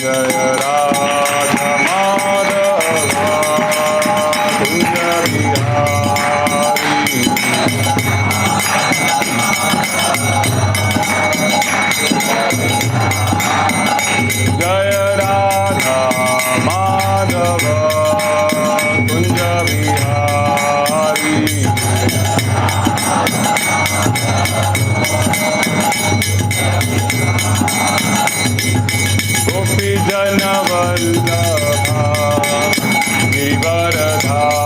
जय राधा माधवा कुंज बिहारी। जय राधा माधव कुंज बिहारी। गोपी जन वल्लभा गिरिवरधारी।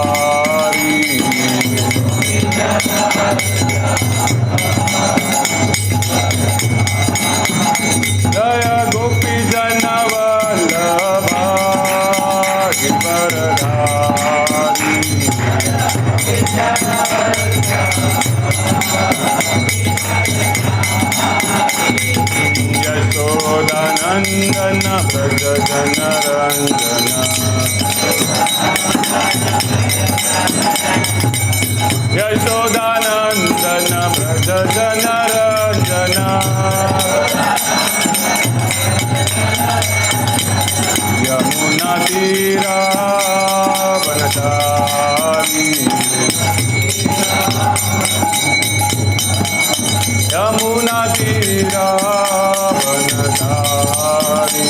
जय गोपी जन वल्लभा गिरिवरधारी। यशोदानंदन व्रज जन रंजन। यशोदानंदन व्रज जन रंजन। यमुना तीरा वनचारी। यमुना तीरा वनचारी।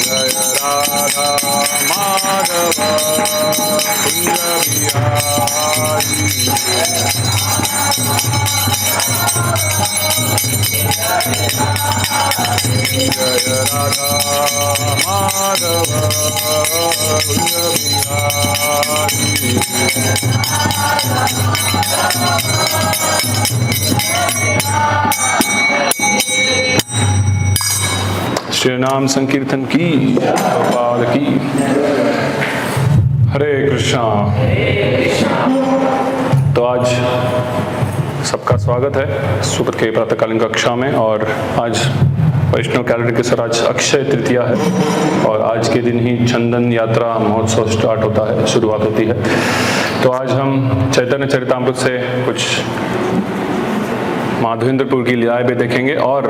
जय राधा माधव कुंज बिहारी। जय राधा माधव कुंज बिहारी। श्री नाम संकीर्तन की प्रभुपाद की। हरे कृष्णा। तो आज सबका स्वागत है सुबह के प्रातःकालीन कक्षा में। और आज वैष्णव कैलेंडर के सर आज अक्षय तृतीया है और आज के दिन ही चंदन यात्रा महोत्सव स्टार्ट होता है, शुरुआत होती है। तो आज हम चैतन्य चरितामृत से कुछ माधवेंद्रपुर की लीलाएं भी देखेंगे और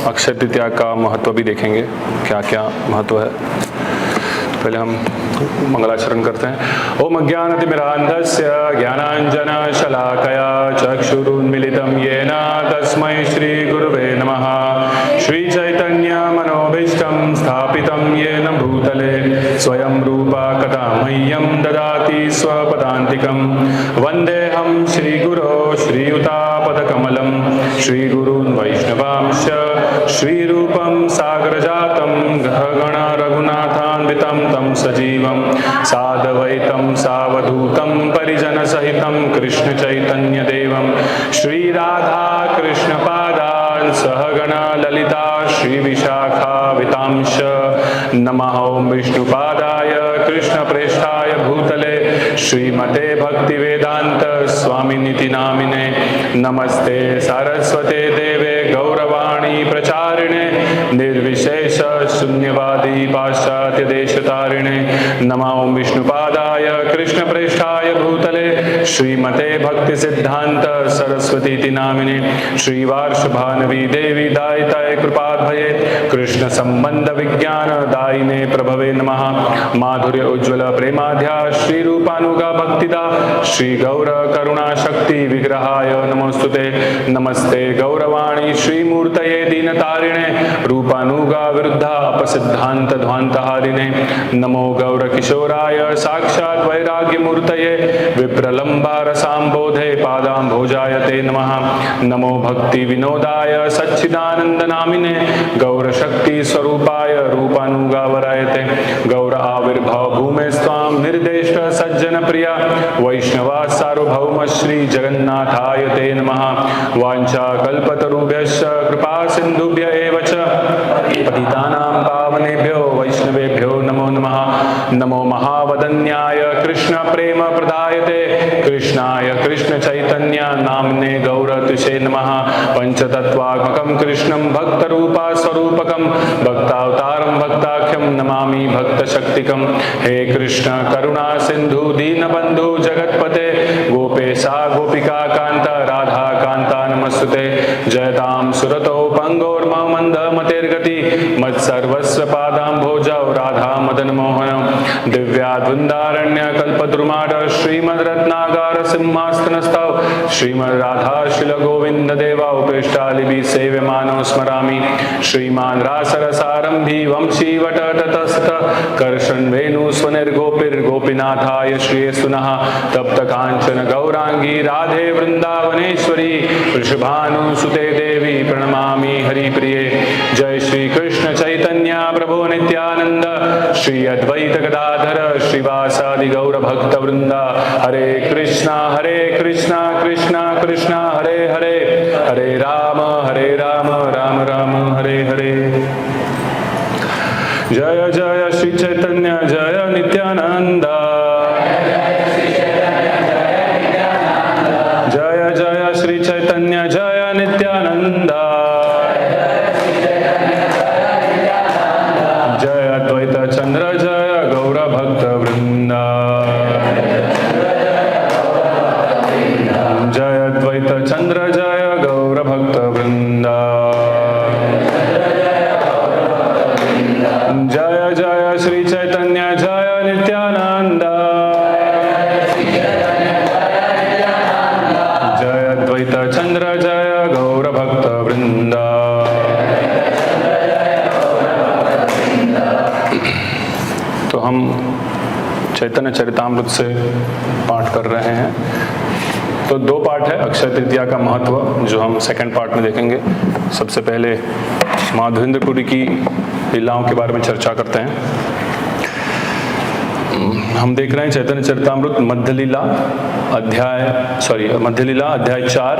अक्षय तृतीया का महत्व भी देखेंगे, क्या क्या महत्व है। तो पहले हम मंगलाचरण करते हैं। ओम अज्ञानतिमिरान्धस्य ज्ञानाञ्जनशलाकया चक्षुरुन्मीलितं येन तस्मै श्रीगुरुवे नमः। श्रीचैतन्यमनोभीष्टं स्थापितं येन भूतले स्वयं रूपा कदा मह्यं ददाति स्वपदान्तिकं। वन्देऽहं श्रीगुरो श्रीयुतापदकमलं श्रीगुरून् वैष्णवांश्च श्रीरूपं सागरजातं गहगण रघुनाथान्वितं तं सजीवं साद्वैतं सावधूतं परिजनसहितं कृष्णचैतन्यदेवं श्रीराधा कृष्णपादान् सहगण ललिता श्रीविशाखावितांश। नमः ओं विष्णुपादाय कृष्णप्रेष्ठाय भूतले श्रीमते भक्तिवेदांत स्वामिनिति नामिने। नमस्ते सारस्वते देवे गौरवाणी प्रचारिणे निर्विशेष शून्यवादी पाश्चात्य देशतारिणे। नमः ओं विष्णुपादाय कृष्णप्रेष्ठाय भूतले श्रीमते भक्ति सिद्धांत सरस्वती नामिने। श्रीवार्षभानवी देवी दायिताय कृपाद्भये कृष्ण संबंध विज्ञान दायिने प्रभवे नमः। माधुर्य उज्ज्वल प्रेमाध्या श्री रूपानुगा भक्तिदा श्री गौर करुणा शक्ति विग्रहाय नमोस्तुते। नमस्ते गौरवाणी श्रीमूर्तये दीनतारिणे रूपानुगा विरुद्धा अपसिद्धांत ध्वांतहारिणे। नमो गौर किशोराय साक्षात् वैराग्यमूर्तये विप्रलंबारसाम्बोधे पादाम्भोजाय ते नमः। नमो भक्ति विनोदाय सच्चिदानंद नामिने गौर शक्ति स्वरूपाय रूपानुगावरायते। गौर आविर्भाव भूमे स्वाम निर्देष्ट सज्जन प्रिया वैष्णवा सार्वभौम श्री जगन्नाथाय ते नमः। वाञ्छा कल्पतरुभ्यश्च कृपा सिन्धुभ्य एव च पतितानां पावनेभ्यो वैष्णवेभ्यो नमो नमः। नमो महावदन्याय कृष्ण प्रेम प्रदायते कृष्णाय कृष्ण चैतन्य नाम्ने गौरतुषे नमः। पंचतत्वात्मकं कृष्णं भक्तरूपा स्वरूपकं भक्तावतारं भक्ताख्यं नमामि भक्तशक्तिकं। हे कृष्ण करुणा सिंधु दीनबंधु जगतपते गोपेशा गोपिका कांता राधा कांता नमस्ते। नमस्ते जयतां सुरतो पंगोर्ममन्दमतिर्गति मत्सर्वस्व पादाम्भोजौ राधा मदन मोहन दिव्याद्वन्द्वारण्य कल्पद्रुमाढ श्रीमद्रत्नागार सिंहासनस्थौ श्रीमद्राधा शिल गोविंद देवा उपृष्टालिभि सेव्यमानो स्मरामि श्रीमान् रासरसारम्भी वंशी वटतटस्थ कर्षन् वेणु स्वनिर्गोपिर्गोपीनाथाय श्रिये सुनः तप्त कांचन गौरांगी राधे वृंदावनेश्वरी वृषभानुसुते देवी प्रणमामि हरिप्रिये जय श्री कृष्ण चैतन्य प्रभु नित्यानंद श्री अद्वैत गदाधर श्रीवासादि गौर भक्त वृंद हरे कृष्णा कृष्णा कृष्णा हरे हरे हरे राम राम राम हरे हरे। जय जय श्री चैतन्य जय नित्यानंद जय जय श्री चैतन्य जय नित्यानंद जय अद्वैत चंद्र जय गौर भक्त वृंद जय अद्वैत चंद्र जय गौर भक्त वृंद जय जय श्री चैतन्य जय नित्यानंद जय अद्वैत चंद्र जय गौर भक्त वृंद। तो हम चैतन्य चरितामृत से पाठ कर रहे हैं। तो दो पाठ है अक्षय तृतीया का महत्व जो हम सेकंड पार्ट में देखेंगे। सबसे पहले माधवेंद्रपुरी की लीलाओं के बारे में चर्चा करते हैं। हम देख रहे हैं चैतन्य चरितामृत मध्य लीला अध्याय 4,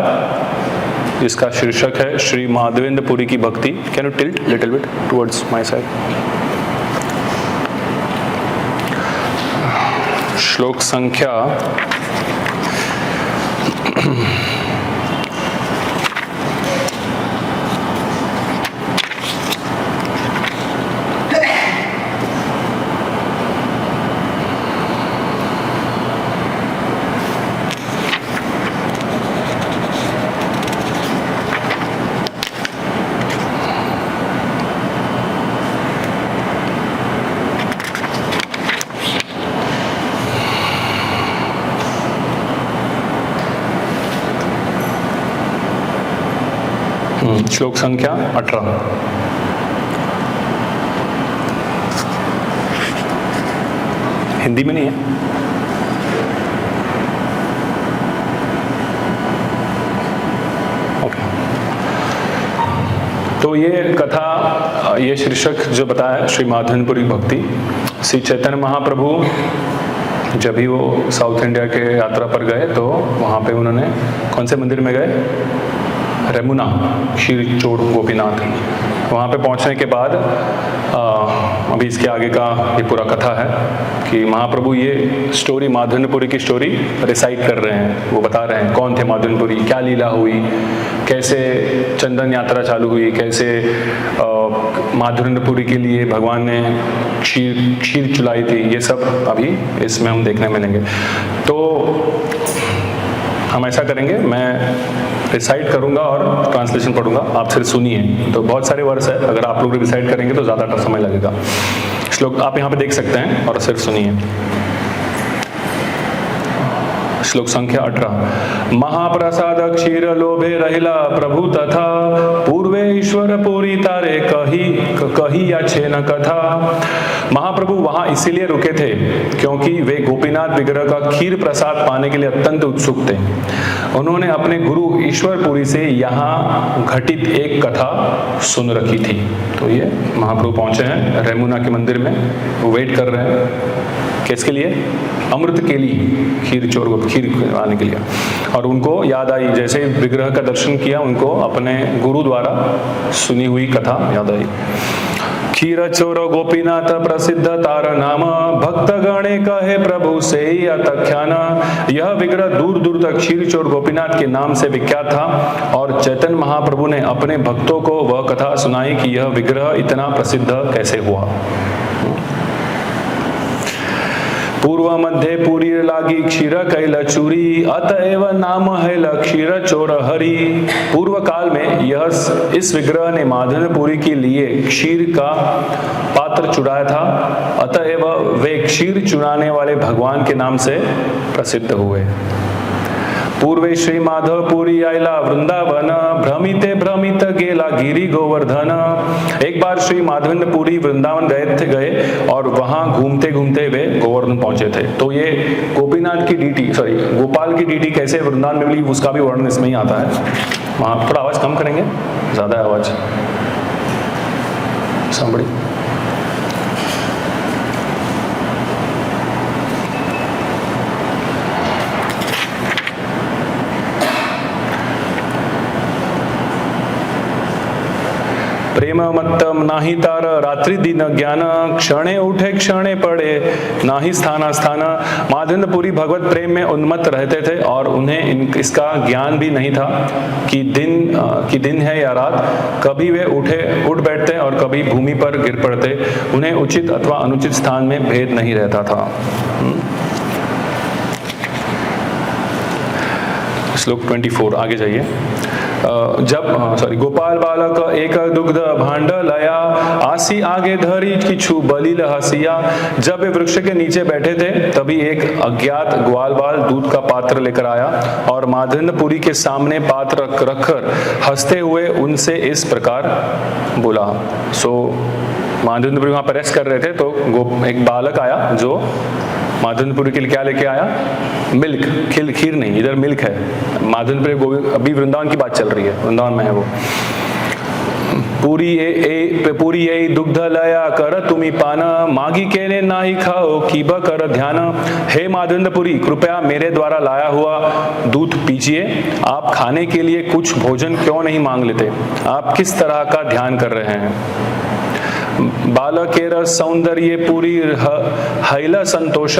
जिसका शीर्षक है श्री माधवेंद्रपुरी की भक्ति। Can you tilt little bit towards my side. श्लोक संख्या 18। हिंदी में नहीं है। ओके। तो ये कथा, ये शीर्षक जो बताया श्री माधवेंद्रपुरी भक्ति। श्री चैतन्य महाप्रभु जब भी वो साउथ इंडिया के यात्रा पर गए तो वहाँ पे उन्होंने कौन से मंदिर में गए? रेमुना क्षीर चोर गोपीनाथ। वहाँ पे पहुँचने के बाद अभी इसके आगे का ये पूरा कथा है कि महाप्रभु ये स्टोरी, माधवेंद्रपुरी की स्टोरी रिसाइट कर रहे हैं। वो बता रहे हैं कौन थे माधवेंद्रपुरी, क्या लीला हुई, कैसे चंदन यात्रा चालू हुई, कैसे माधवेंद्रपुरी के लिए भगवान ने क्षीर चुलाई थी। ये सब अभी इसमें हम देखने मिलेंगे। तो हम ऐसा करेंगे, मैं रिसाइट करूंगा और ट्रांसलेशन पढ़ूंगा, आप सिर्फ सुनिए। तो बहुत सारे वर्ड्स है, अगर आप लोग रिसाइट करेंगे तो ज़्यादा समय लगेगा। श्लोक आप यहाँ पे देख सकते हैं और सिर्फ सुनिए। श्लोक संख्या 18। महाप्रसाद क्षीर लोभे रहिला प्रभु तथा पूर्वे ईश्वर पूरी तारे कही या छेन कथा। महाप्रभु वहां इसीलिए रुके थे क्योंकि वे गोपीनाथ विग्रह का खीर प्रसाद पाने के लिए अत्यंत उत्सुक थे। उन्होंने अपने गुरु ईश्वरपुरी से यहाँ घटित एक कथा सुन रखी थी। तो ये महाप्रभु पहुंचे हैं रेमुना के मंदिर में, वो वेट कर रहे हैं किसके लिए? अमृत के लिए, खीर आने के लिए। और उनको याद आई, जैसे विग्रह का दर्शन किया उनको अपने गुरु द्वारा सुनी हुई कथा याद आई। क्षीर चोर गोपीनाथ प्रसिद्ध तार नाम, भक्त गणे कहे प्रभु से ही अतख्यान। यह विग्रह दूर दूर तक क्षीर चोर गोपीनाथ के नाम से विख्यात था और चैतन्य महाप्रभु ने अपने भक्तों को वह कथा सुनाई कि यह विग्रह इतना प्रसिद्ध कैसे हुआ। पूर्व मध्य पूरी लागी क्षीर कैल चूरी अतएव नाम है क्षीर चोर हरि। पूर्व काल में यह इस विग्रह ने माधवपुरी के लिए क्षीर का पात्र चुराया था, अतएव वे क्षीर चुराने वाले भगवान के नाम से प्रसिद्ध हुए। पूर्वे श्री माधवपुरी आयला वृंदावन भ्रमिते भ्रमित गेला गिरी गोवर्धन। एक बार श्री माधवपुरी वृंदावन गए और वहां घूमते घूमते वे गोवर्धन पहुंचे थे। तो ये गोपीनाथ की डीटी गोपाल की डीटी कैसे वृंदावन में मिली उसका भी वर्णन इसमें ही आता है। वहां थोड़ा आवाज कम करेंगे, ज्यादा आवाज सांबड़ी। प्रेम मत्तम नाही तार रात्रि दिन ज्ञान क्षणे उठे क्षणे पड़े नाही स्थाना स्थान। माधवपुरी भगवत प्रेम में उन्मत्त रहते थे और उन्हें इसका ज्ञान भी नहीं था कि दिन है या रात। कभी वे उठ बैठते और कभी भूमि पर गिर पड़ते। उन्हें उचित अथवा अनुचित स्थान में भेद नहीं रहता था। श्लोक 24 आगे जाइए। गोपाल बालक एक दुग्ध भांड लया आसी आगे धरी किछु बलिल हसिया। जब वे वृक्ष के नीचे बैठे थे तभी एक अज्ञात ग्वाल बाल दूध का पात्र लेकर आया और माधवपुरी के सामने पात्र रखकर हंसते हुए उनसे इस प्रकार बोला। माधवपुरी वहां पर रेस्ट कर रहे थे तो एक बालक आया जो माधवपुरी के लिए क्या लेके आया? मिल्क, खीर नहीं, इधर मिल्क है। माधवपुरी अभी वृंदावन की बात चल रही है, वृंदावन में है वो। पूरी ये दुग्ध लया कर तुम्ही पान मागी केले नाही खाओ कीब कर ध्यान। हे माधवपुरी, कृपया मेरे द्वारा लाया हुआ दूध पीजिए। आप खाने के लिए कुछ भोजन क्यों नहीं मांग लेते? आप किस तरह का ध्यान कर रहे हैं? बालकेर सौंदर्य पूरी हैल संतोष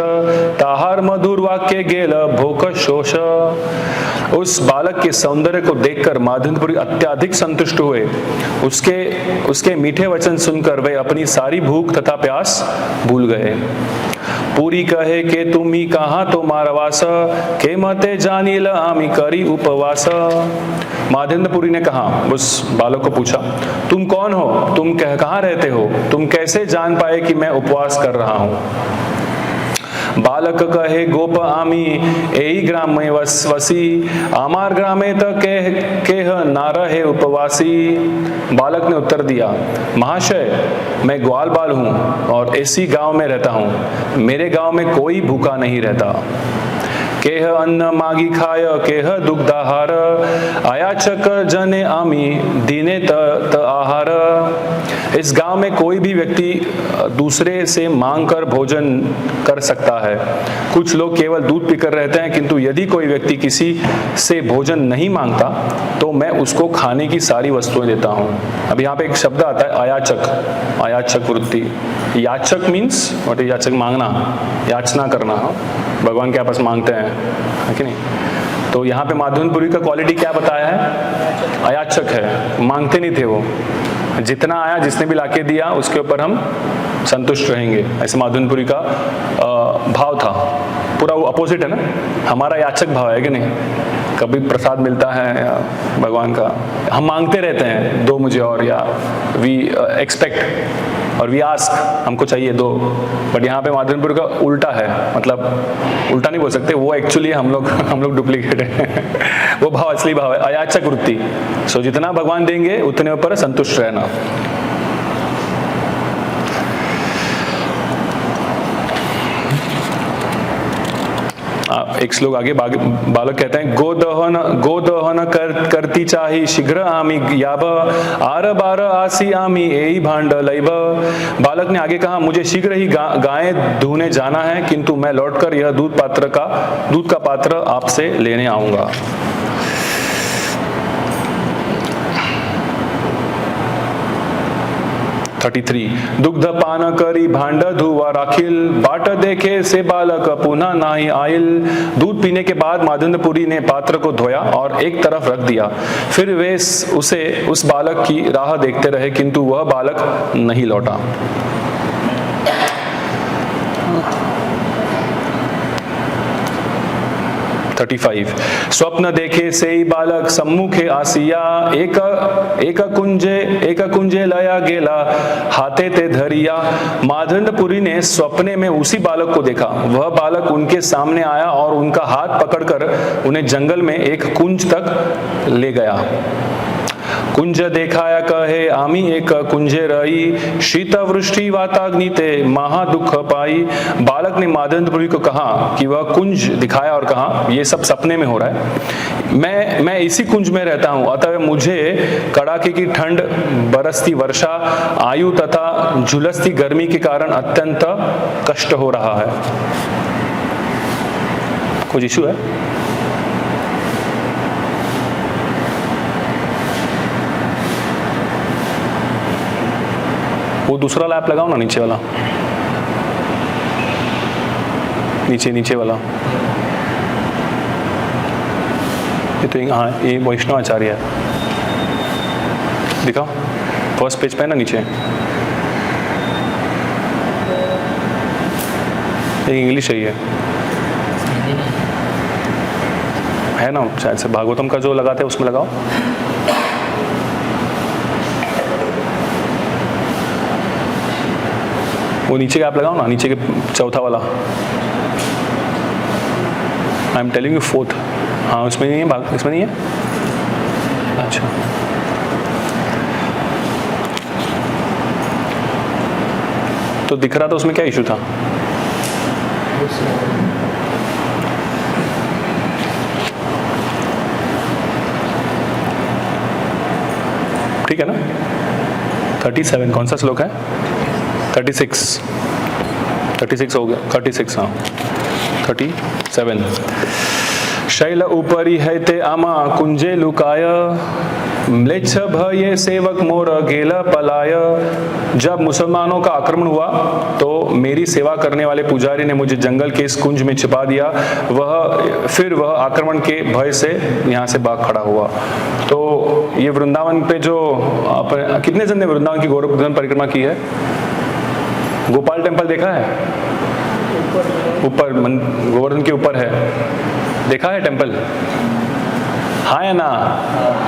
ताहार मधुर वाक्य गेल भोक शोष। उस बालक के सौंदर्य को देखकर माधवपुरी अत्यधिक संतुष्ट हुए। उसके मीठे वचन सुनकर वे अपनी सारी भूख तथा प्यास भूल गए। पूरी कहे के तुम्ही कहाँ तुम्हारा वास के मते जानिल आमी करी उपवास। माधवपुरी ने कहा, उस बालक को पूछा, तुम कौन हो? तुम कहाँ रहते हो? तुम कैसे जान पाए कि मैं उपवास कर रहा हूं? बालक कहे, गोप आमी एही ग्राम में वसी आमार ग्रामे त केह ना रहे उपवासी। बालक ने उत्तर दिया, महाशय, मैं ग्वाल बाल हूं और इसी गांव में रहता हूं। मेरे गांव में कोई भूखा नहीं रहता। केह अन्न मागी खाय केह दुग्धाहार आयाचक जने आमी दीने त आहार। इस गांव में कोई भी व्यक्ति दूसरे से मांग कर भोजन कर सकता है। कुछ लोग केवल दूध पीकर रहते हैं, किंतु यदि कोई व्यक्ति किसी से भोजन नहीं मांगता तो मैं उसको खाने की सारी वस्तुएं देता हूं। अब यहाँ पे एक शब्द आता है आयाचक, आयाचक वृत्ति। याचक मीन्स व्हाट इज याचक? मांगना, याचना करना। भगवान के आपस मांगते हैं, है कि नहीं? तो यहाँ पे माधवपुरी का क्वालिटी क्या बताया है? अयाचक है, मांगते नहीं थे वो। जितना आया, जिसने भी लाके दिया, उसके ऊपर हम संतुष्ट रहेंगे, ऐसे माधवपुरी का भाव था। पूरा वो अपोजिट है ना, हमारा याचक भाव है कि नहीं? कभी प्रसाद मिलता है या भगवान का, हम मांगते रहते हैं, दो मुझे और, या वी एक्सपेक्ट और वी आस्क, हमको चाहिए दो। बट यहाँ पे माधवपुर का उल्टा है, मतलब उल्टा नहीं बोल सकते, वो एक्चुअली हम लोग डुप्लीकेट है। वो भाव असली भाव है, अयाचक वृत्ति। सो जितना भगवान देंगे उतने ऊपर संतुष्ट रहना। एक श्लोक आगे बालक कहते हैं, गोदहन करती चाही शीघ्र आमी याब आर बार आसी आमी एही भांड लैब। बालक ने आगे कहा, मुझे शीघ्र ही गायें धोने जाना है, किंतु मैं लौटकर यह दूध का पात्र आपसे लेने आऊंगा। दुग्ध पान करी भांड धुआ राखिल बाट देखे से बालक पुनः नाही आइल। दूध पीने के बाद माधवपुरी ने पात्र को धोया और एक तरफ रख दिया। फिर वे उस बालक की राह देखते रहे, किंतु वह बालक नहीं लौटा। 35 स्वप्न देखे से ही बालक सम्मुखे आसिया एक कुंजे लया गेला हाथे ते धरिया। माधंडपुरी ने सपने में उसी बालक को देखा। वह बालक उनके सामने आया और उनका हाथ पकड़कर उन्हें जंगल में एक कुंज तक ले गया। कुंज देखाया कहे आमी एक कुंजे रही शीत वृष्टि वाताग्निते महा दुख पाई। बालक ने माधंडपुरी को कहा कि वह कुंज दिखाया और कहा ये सब सपने में हो रहा है, मैं इसी कुंज में रहता हूं, अतः मुझे कड़ाके की ठंड, बरसती वर्षा, आयु तथा झुलसती गर्मी के कारण अत्यंत कष्ट हो रहा है। कुछ इशू है? वो दूसरा लैप लगाओ ना, नीचे वाला, नीचे वाला। ये तो हाँ, ये वैष्णव आचार्य है। दिखाओ, फर्स्ट पेज पे है ना नीचे। ये इंग्लिश है ना, शायद से भागवतम का जो लगाते हैं उसमें लगाओ। वो नीचे का आप लगाओ ना, नीचे के चौथा वाला। I am telling you fourth. हाँ, उसमें नहीं है, इसमें नहीं है। अच्छा, तो दिख रहा था उसमें क्या इशू था? ठीक है ना? 37 कौन सा श्लोक है? 36 हो गया। 36 हाँ, 37 शैल ऊपरी है ते आमा कुंजे लुकाय म्लेच्छ भये सेवक मोर गेला पलाय। जब मुसलमानों का आक्रमण हुआ तो मेरी सेवा करने वाले पुजारी ने मुझे जंगल के इस कुंज में छिपा दिया। फिर वह आक्रमण के भय से यहाँ से भाग खड़ा हुआ। तो ये वृंदावन पे जो कितने जन ने वृंदावन की गोवर्धन परिक्रमा की है? गोपाल टेम्पल देखा है? ऊपर गोवर्धन के ऊपर है, देखा है टेम्पल? हाँ या ना?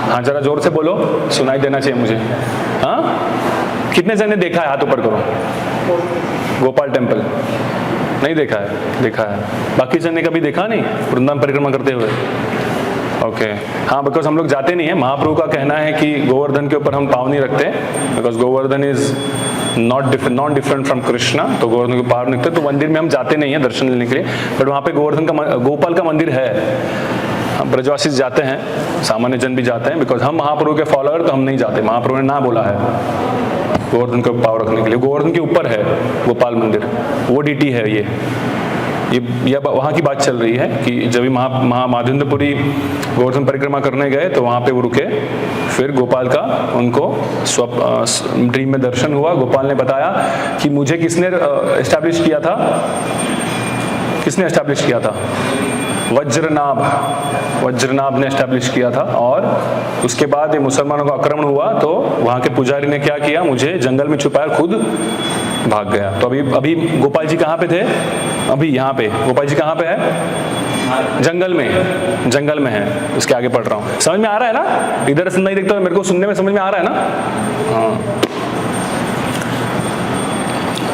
हाँ, जरा जोर से बोलो, सुनाई देना चाहिए मुझे। हाँ, कितने जन ने देखा है? हाथ ऊपर करो। गोपाल टेम्पल नहीं देखा है? देखा है। बाकी जन ने कभी देखा नहीं वृंदावन परिक्रमा करते हुए? ओके हाँ, बिकॉज हम लोग जाते नहीं है। महाप्रभु का कहना है कि गोवर्धन के ऊपर हम पाँव नहीं रखते, because Govardhan is not different from Krishna. तो गोवर्धन के पार निकलते, तो मंदिर में हम जाते नहीं है दर्शन लेने के लिए, बट वहाँ पे गोवर्धन का गोपाल का मंदिर है। ब्रजवासी जाते हैं, सामान्य जन भी जाते हैं, बिकॉज हम महाप्रभु के फॉलोअर, तो हम नहीं जाते। महाप्रभु ने ना बोला है गोवर्धन को पाव रखने के लिए। गोवर्धन के ऊपर है गोपाल मंदिर, वो डीटी है। ये वहाँ की बात चल रही है कि जब भी माधवेंद्रपुरी गोवर्धन परिक्रमा करने गए तो वहाँ पे वो रुके। फिर गोपाल का उनको ड्रीम में दर्शन हुआ। गोपाल ने बताया कि मुझे किसने एस्टैब्लिश किया था? किसने एस्टैब्लिश किया था? वज्रनाभ ने एस्टैब्लिश किया था। और उसके बाद ये मुसलमानों का आक्रमण हुआ तो वहाँ के पुजारी ने क्या किया? मुझे जंगल में छुपाया, खुद भाग गया। तो अभी गोपाल जी कहाँ पे थे? अभी यहाँ पे गोपाल जी कहाँ पे है? जंगल में है। इसके आगे पढ़ रहा हूँ, समझ में आ रहा है ना? इधर से नहीं देखता, मेरे को सुनने में समझ में आ रहा है ना? हाँ।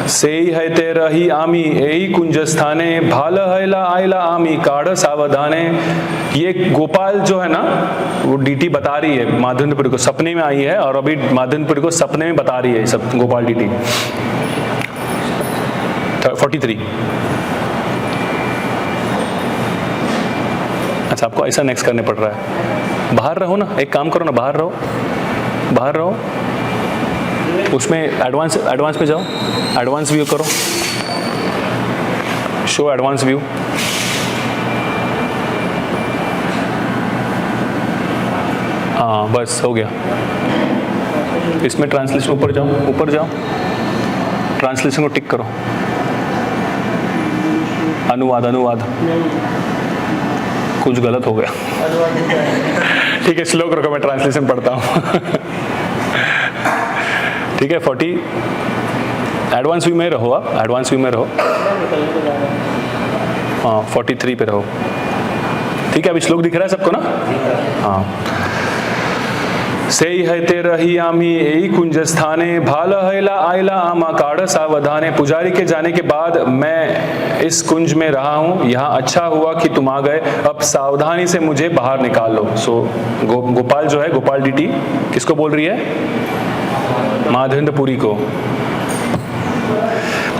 सेई है ते रही आमी एही कुंज स्थाने भाल हैला आयला आमी काढ़ सावधाने। ये गोपाल जो है ना, वो डीटी बता रही है माधवेंद्रपुरी को, सपने में आई है और अभी माधवेंद्रपुरी को सपने में बता रही है सब गोपाल डीटी। 43। अच्छा, आपको ऐसा नेक्स्ट करने पड़ रहा है। बाहर रहो ना, एक काम करो ना, बाहर रहो। उसमें एडवांस पे जाओ, एडवांस व्यू करो, शो एडवांस व्यू। हाँ बस हो गया। इसमें ट्रांसलेशन ऊपर जाओ, ट्रांसलेशन को टिक करो। अनुवाद कुछ गलत हो गया। ठीक है, श्लोक रखो, मैं ट्रांसलेशन पढ़ता हूँ। ठीक है, 40 एडवांस व्यू में रहो, आप एडवांस व्यू में रहो। हाँ 43 पे रहो। ठीक है, अभी श्लोक दिख रहा है सबको ना? हाँ। से है ते रही आमी यही कुंज स्थाने भाल हैला आयला आमा काढ़ सावधाने। पुजारी के जाने के बाद मैं इस कुंज में रहा हूँ, यहाँ अच्छा हुआ कि तुम आ गए, अब सावधानी से मुझे बाहर निकाल लो। सो गोपाल जो है, गोपाल डीटी किसको बोल रही है? माधवेंद्रपुरी को।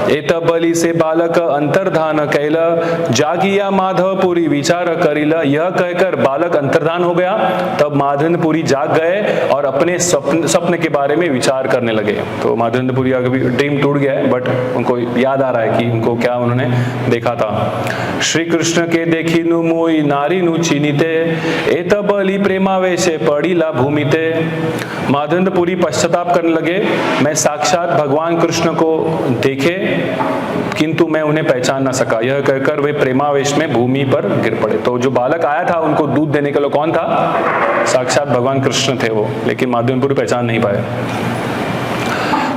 एत बलि से बालक अंतर्धान कैल जागिया माधवपुरी विचार करिला। यह कहकर बालक अंतर्धान हो गया, तब माधवेंद्रपुरी जाग गए और अपने स्वप्न के बारे में विचार करने लगे। तो माधवेंद्रपुरी का भी ड्रीम टूट गया है, बट उनको याद आ रहा है कि उनको क्या उन्होंने देखा था। श्री कृष्ण के देखी नु मोई नारी नु चीनिते, एत बलि प्रेमावेशे पड़ीला भूमिते। माधवेंद्रपुरी पश्चाताप करने लगे, मैं साक्षात भगवान कृष्ण को देखे किंतु मैं उन्हें पहचान ना सका। यह कहकर वे प्रेमावेश में भूमि पर गिर पड़े। तो जो बालक आया था उनको दूध देने के लिए कौन था? साक्षात भगवान कृष्ण थे वो, लेकिन माधवेंद्रपुरी पहचान नहीं पाए।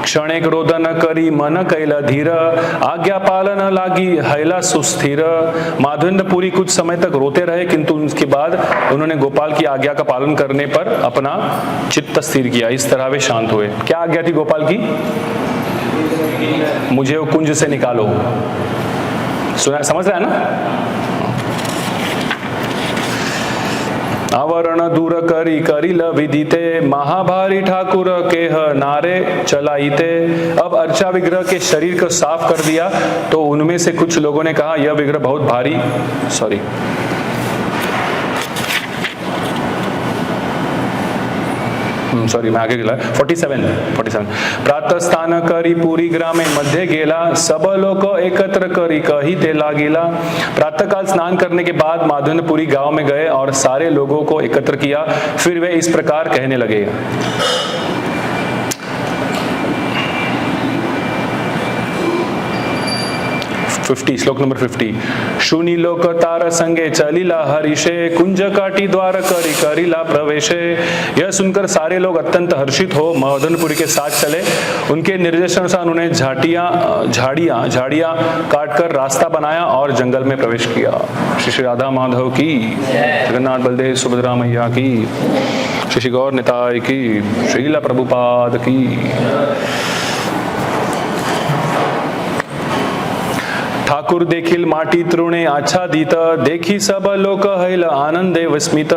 क्षणे क्रोधन करी मन कैला धीर, आज्ञा पालन लागी हैला सुस्थिर। माधवेंद्रपुरी कुछ समय तक रोते रहे, किंतु उसके बाद उन्होंने गोपाल की आज्ञा का पालन करने पर अपना चित्त स्थिर किया। इस तरह वे शांत हुए। क्या आज्ञा थी गोपाल की? मुझे वो कुंज से निकालो। सुना, समझ रहा है ना? आवरण दूर करी करिल विदिते, महाभारी ठाकुर केह नारे चलाइते। अब अर्चा विग्रह के शरीर को साफ कर दिया तो उनमें से कुछ लोगों ने कहा यह विग्रह बहुत भारी, सॉरी मैं आगे गेला 47 प्रातः स्थान करी पूरी ग्रामे मध्य गेला, सब लोग एकत्र करी कही ते लागेला। प्रातःकाल स्नान करने के बाद माधवेंद्रपुरी गांव में गए और सारे लोगों को एकत्र किया। फिर वे इस प्रकार कहने लगे। 50 श्लोक नंबर 50। शूनी लोक तार संगे चलिला हरिषे, कुंज काटी द्वार करी करिला प्रवेशे। यह सुनकर सारे लोग अत्यंत हर्षित हो माधवेंद्रपुरी के साथ चले। उनके निर्देशानुसार उन्होंने झाड़ियां काटकर रास्ता बनाया और जंगल में प्रवेश किया। श्री राधा माधव की, जगन्नाथ बलदेव सुभद्रा मैया की, श्री गौर निताय की, श्रीला प्रभुपाद की। ठाकुर देखिल माटी तृणे आच्छादित, देखी सब लोक हैल आनंदे विस्मित।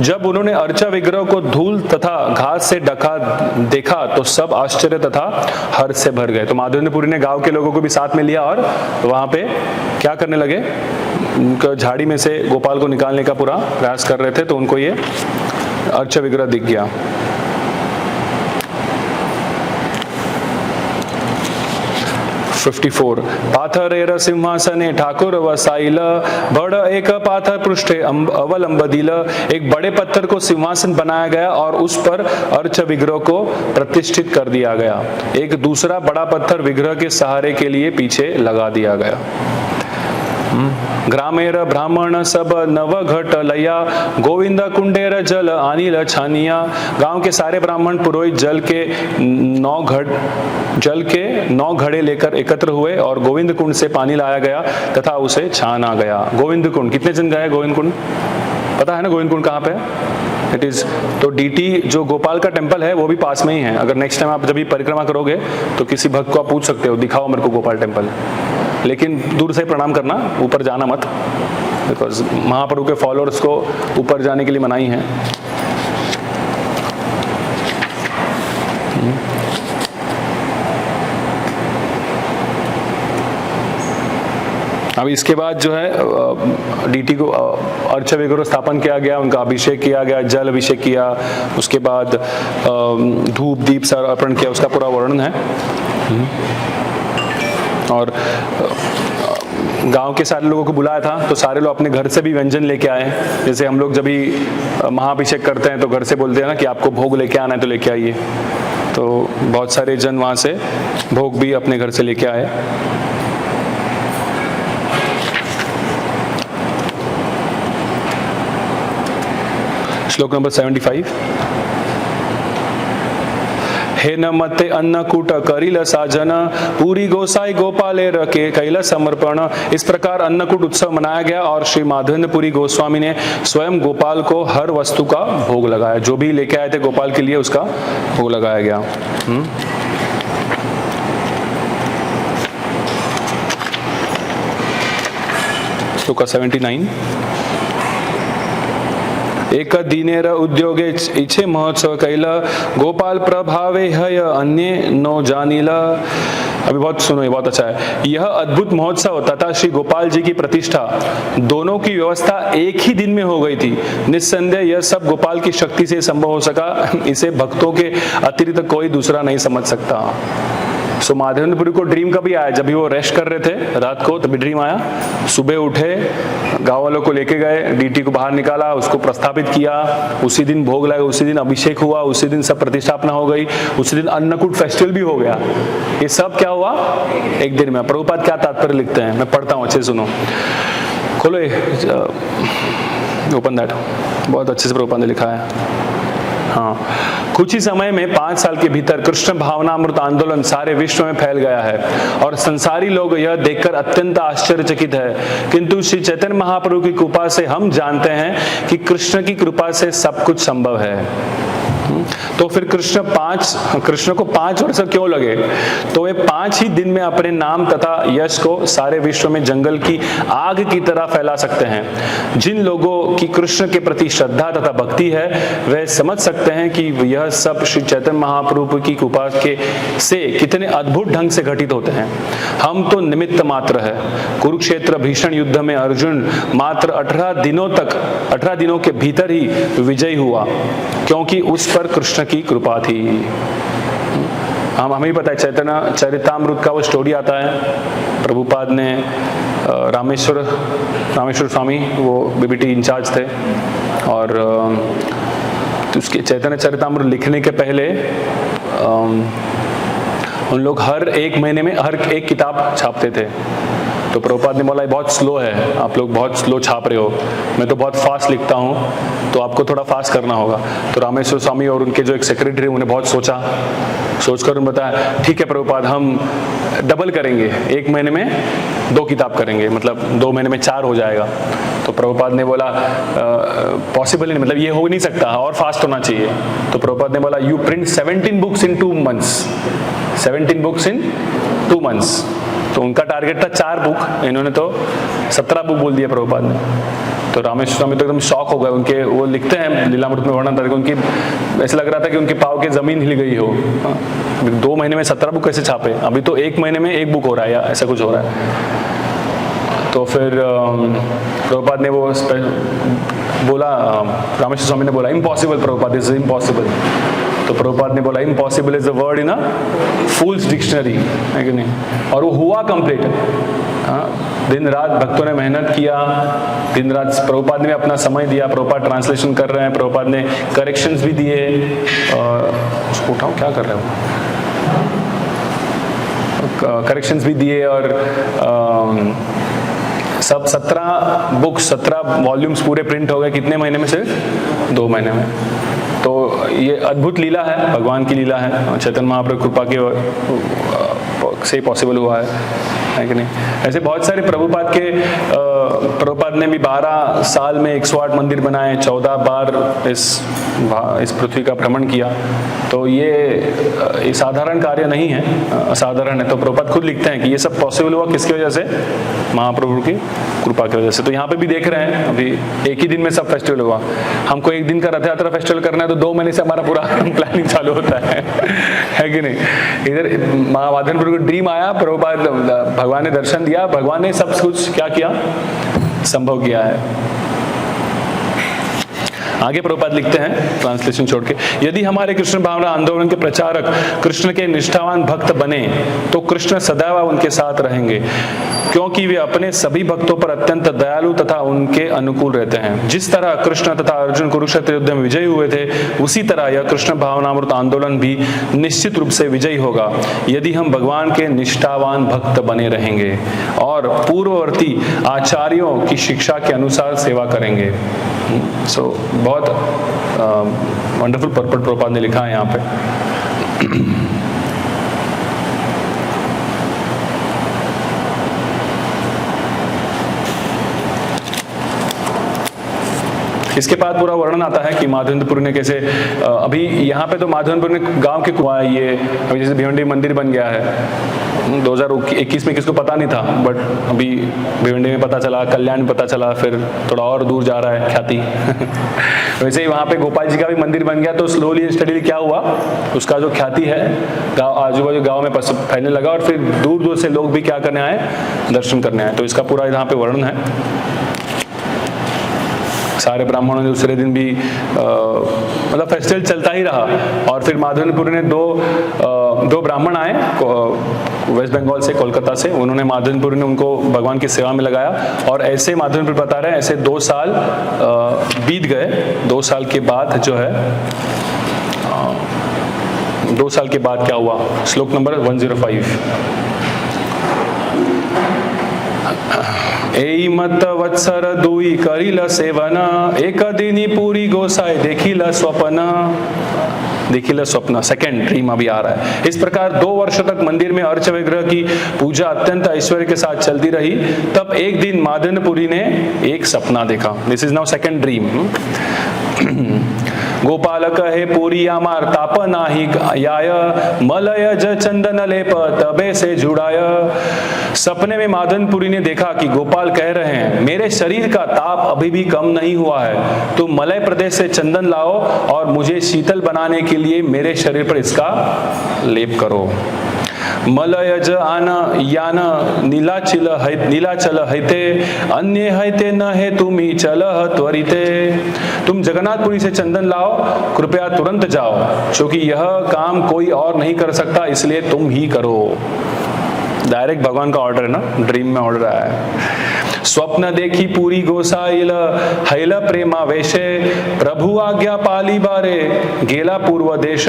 जब उन्होंने अर्चा विग्रह को धूल तथा घास से ढका देखा तो सब आश्चर्य तथा हर्ष से भर गए। तो माधवेंद्रपुरी ने गांव के लोगों को भी साथ में लिया और वहां पे क्या करने लगे? झाड़ी में से गोपाल को निकालने का पूरा प्रयास कर रहे थे, तो उनको ये अर्चा विग्रह दिख गया। 54 पाथरेर सिंहासने ठाकुर वसाइल, बड़ एक पाथर पृष्ठे अवलंबदिल। एक बड़े पत्थर को सिंहासन बनाया गया और उस पर अर्च विग्रह को प्रतिष्ठित कर दिया गया। एक दूसरा बड़ा पत्थर विग्रह के सहारे के लिए पीछे लगा दिया गया। ग्रामेर ब्राह्मण सब नव घट लया, गोविंद कुंडेर जल अनिल छानिया। गांव के सारे ब्राह्मण पुरोहित जल के 9 घड़े लेकर एकत्र हुए और गोविंद कुंड से पानी लाया गया तथा उसे छाना गया। गोविंद कुंड कितने जन गए? गोविंद कुंड पता है ना? गोविंद कुंड कहाँ पे है? इट इज तो डीटी जो गोपाल का टेम्पल है वो भी पास में ही है। अगर नेक्स्ट टाइम आप जब भी परिक्रमा करोगे तो किसी भक्त को आप पूछ सकते हो, दिखाओ मेरे को गोपाल टेम्पल। लेकिन दूर से प्रणाम करना, ऊपर जाना मत, बिकॉज महाप्रभु के फॉलोअर्स को ऊपर जाने के लिए मनाही है। अब इसके बाद जो है डीटी को अर्चा विग्रह स्थापन किया गया, उनका अभिषेक किया गया, जल अभिषेक किया, उसके बाद धूप दीप सर अर्पण किया, उसका पूरा वर्णन है। और गांव के सारे लोगों को बुलाया था तो सारे लोग अपने घर से भी व्यंजन लेके आए। जैसे हम लोग जब भी महाअभिषेक करते हैं तो घर से बोलते हैं ना कि आपको भोग लेके आना है तो लेके आइए। तो बहुत सारे जन वहां से भोग भी अपने घर से लेके आए। श्लोक नंबर 75। हे न मते अन्नकूट करिल साजन, पूरी गोसाई गोपाले रखे कैला समर्पण। इस प्रकार अन्नकूट उत्सव मनाया गया और श्री माधवेंद्रपुरी गोस्वामी ने स्वयं गोपाल को हर वस्तु का भोग लगाया। जो भी लेके आए थे गोपाल के लिए उसका भोग लगाया गया। श्लोका 79। एक दिनेर उद्योगे इच्छे महोत्सव कैला, गोपाल प्रभावे हय अन्य नो जानिला। अभी बहुत सुनो, ये बहुत अच्छा है। यह अद्भुत महोत्सव तथा श्री गोपाल जी की प्रतिष्ठा दोनों की व्यवस्था एक ही दिन में हो गई थी। निस्संदेह यह सब गोपाल की शक्ति से संभव हो सका, इसे भक्तों के अतिरिक्त कोई दूसरा नहीं समझ सकता। सो माधवेंद्रपुरी को ड्रीम कभी आया, जब भी वो रेस्ट कर रहे थे रात को, तभी ड्रीम आया। सुबह उठे, गांव वालों को लेके गए, डीटी को बाहर निकाला, उसको प्रस्थापित किया, उसी दिन भोग लगा, उसी दिन अभिषेक हुआ, उसी दिन सब प्रतिष्ठापना हो गई, उसी दिन अन्नकूट फेस्टिवल भी हो गया। ये सब क्या हुआ एक दिन में। प्रभुपाद क्या तात्पर्य लिखते हैं, मैं पढ़ता हूँ, अच्छे सुनो। खोलो ओपन दैट, बहुत अच्छे से प्रभुपाद ने लिखा है। हाँ, कुछ ही समय में 5 साल के भीतर कृष्ण भावनामृत आंदोलन सारे विश्व में फैल गया है और संसारी लोग यह देखकर अत्यंत आश्चर्यचकित है। किंतु श्री चैतन्य महाप्रभु की कृपा से हम जानते हैं कि कृष्ण की कृपा से सब कुछ संभव है। तो फिर कृष्ण को 5 वर्ष क्यों लगे? तो वे 5 ही दिन में अपने नाम तथा यश को सारे विश्व में जंगल की आग की तरह फैला सकते हैं। जिन लोगों की कृष्ण के प्रति श्रद्धा तथा भक्ति है वे समझ सकते हैं कि यह सब श्री चैतन्य महाप्रभु की कृपा के से कितने अद्भुत ढंग से घटित होते हैं। हम तो निमित्त मात्र है। कुरुक्षेत्र भीषण युद्ध में अर्जुन मात्र 18 दिनों के भीतर ही विजयी हुआ, क्योंकि उस पर कृष्ण की कृपा थी। हमें पता है चैतन्य चरितामृत का वो स्टोरी आता है। प्रभुपाद ने रामेश्वर स्वामी, वो बीबीटी इंचार्ज थे, और उसके चैतन्य चरितामृत लिखने के पहले उन लोग हर एक महीने में हर एक किताब छापते थे। तो प्रभुपाद ने बोला बहुत स्लो है, आप लोग बहुत स्लो छाप रहे हो, मैं तो बहुत फास्ट लिखता हूँ, तो आपको थोड़ा फास्ट करना होगा। तो रामेश्वर स्वामी और उनके जो एक सेक्रेटरी, उन्हें बहुत सोचकर उन्होंने बताया ठीक है प्रभुपाद, हम डबल करेंगे, 1 महीने में 2 किताब करेंगे, मतलब 2 महीने में 4 हो जाएगा। तो प्रभुपाद ने बोला पॉसिबल नहीं, मतलब ये हो नहीं सकता, और फास्ट होना चाहिए। तो प्रभुपाद ने बोला you print 17 books in 2 months, 17 books in 2 months. तो उनका टारगेट था 4 बुक, इन्होंने तो 17 बुक बोल दिया प्रभुपाद ने। तो रामेश्वर स्वामी तो एकदम शॉक हो गए। उनके वो लिखते हैं लीलामृत में वर्णन था, उनकी ऐसा लग रहा था कि उनके पाँव की जमीन हिल गई हो। 2 महीने में 17 बुक कैसे छापे? अभी तो 1 महीने में 1 बुक हो रहा है या ऐसा कुछ हो रहा है। तो फिर प्रभुपाद ने वो बोला, रामेश्वर स्वामी ने बोला impossible Prabhupada, this is impossible. तो प्रभुपाद ने बोला impossible is the word in a fools dictionary, है कि नहीं? और वो हुआ कंप्लीट। दिन रात भक्तों ने मेहनत किया, दिन रात प्रभुपाद ने अपना समय दिया। प्रभुपाद ट्रांसलेशन कर रहे हैं, प्रभुपाद ने करेक्शंस भी दिए। उसको उठाओ, क्या कर रहे हो? करेक्शंस भी दिए, और सब 17 बुक्स 17 वॉल्यूम्स पूरे प्रिंट हो गए। कितने महीने में? सिर्फ 2 महीने में। तो ये अद्भुत लीला है, भगवान की लीला है, चैतन्य महाप्रभु कृपा के से पॉसिबल हुआ है कि नहीं? ऐसे बहुत सारे प्रभुपाद ने भी 12 साल में 108 मंदिर बनाए, 14 बार इस पृथ्वी का भ्रमण किया। तो ये साधारण कार्य नहीं है, असाधारण है। तो प्रभुपाद खुद लिखते हैं कि ये सब पॉसिबल हुआ किसकी वजह से? महाप्रभु की कृपा की वजह से। तो यहाँ पे भी देख रहे हैं, अभी एक ही दिन में सब फेस्टिवल हुआ। हमको एक दिन का रथ यात्रा फेस्टिवल करना है तो 2 महीने से हमारा पूरा प्लानिंग चालू होता है कि नहीं? इधर माधवेंद्रपुरी को ड्रीम आया, प्रभुपाद भगवान ने दर्शन दिया, भगवान ने सब कुछ क्या किया? संभव किया है। आगे प्रभुपाद लिखते हैं ट्रांसलेशन छोड़ के, यदि हमारे कृष्ण भावना आंदोलन के प्रचारक कृष्ण के निष्ठावान भक्त बने तो कृष्ण सदैव उनके साथ रहेंगे, क्योंकि वे अपने सभी भक्तों पर अत्यंत दयालु तथा उनके अनुकूल रहते हैं। जिस तरह कृष्ण तथा अर्जुन कुरुक्षेत्र युद्ध में विजयी हुए थे, उसी तरह यह कृष्ण भावनामृत आंदोलन भी निश्चित रूप से विजयी होगा यदि हम भगवान के निष्ठावान भक्त बने रहेंगे और पूर्ववर्ती आचार्यों की शिक्षा के अनुसार सेवा करेंगे। बहुत वंडरफुल पर्पट प्रभुपाद ने लिखा है यहाँ पे। इसके बाद पूरा वर्णन आता है कि माधवेंद्रपुरी ने कैसे अभी यहाँ पे तो माधवेंद्रपुरी ने गांव के कुआं, ये अभी जैसे भिवंडी मंदिर बन गया है 2021 में, किसको पता नहीं था, बट अभी भिवंडी में पता चला, कल्याण में पता चला, फिर थोड़ा और दूर जा रहा है ख्याति वैसे ही वहाँ पे गोपाल जी का भी मंदिर बन गया, तो स्लोली स्टडीली क्या हुआ, उसका जो ख्याति है गाँव आजू बाजू गाँव में फैलने लगा, और फिर दूर दूर से लोग भी क्या करने आए, दर्शन करने आए। तो इसका पूरा यहाँ पे वर्णन है। सारे ब्राह्मणों ने दूसरे दिन भी मतलब फेस्टिवल चलता ही रहा। और फिर माधवेंद्रपुरी ने दो ब्राह्मण आए वेस्ट बंगाल से, कोलकाता से, उन्होंने माधवेंद्रपुरी ने उनको भगवान की सेवा में लगाया। और ऐसे माधवेंद्रपुरी बता रहे हैं ऐसे 2 साल बीत गए। 2 साल के बाद जो है 2 साल के बाद क्या हुआ, श्लोक नंबर 105। एई मत वत्सर दुई करिल सेवन, एक दिनी पूरी गोसाई देखिल स्वप्न। सेकंड ड्रीम अभी आ रहा है। इस प्रकार 2 वर्ष तक मंदिर में अर्च विग्रह की पूजा अत्यंत ऐश्वर्य के साथ चलती रही। तब एक दिन माधवेंद्रपुरी ने एक सपना देखा। This is now second dream. Gopal कहे पूरी आमार ताप नाही याय, मलय ज चंदन लेप तबे से जुड़ाय। सपने में माधवेंद्रपुरी ने देखा कि गोपाल कह रहे हैं, मेरे शरीर का ताप अभी भी कम नहीं हुआ है, तुम मलय प्रदेश से चंदन लाओ और मुझे शीतल बनाने के लिए मेरे शरीर पर इसका लेप करो। मलयज आन यान नीलाचल हैते, अन्य हैते न है तुम्ही चलह त्वरिते। तुम जगन्नाथपुरी से चंदन लाओ, कृपया तुरंत जाओ, क्योंकि यह काम कोई और नहीं कर सकता, इसलिए तुम ही करो। डायरेक्ट भगवान का ऑर्डर है ना, ड्रीम में ऑर्डर आया है। स्वप्न देखी पूरी गोसाइल, हैल प्रेमा वेशे, प्रभु आज्ञा पाली बारे गेला पूर्व देश।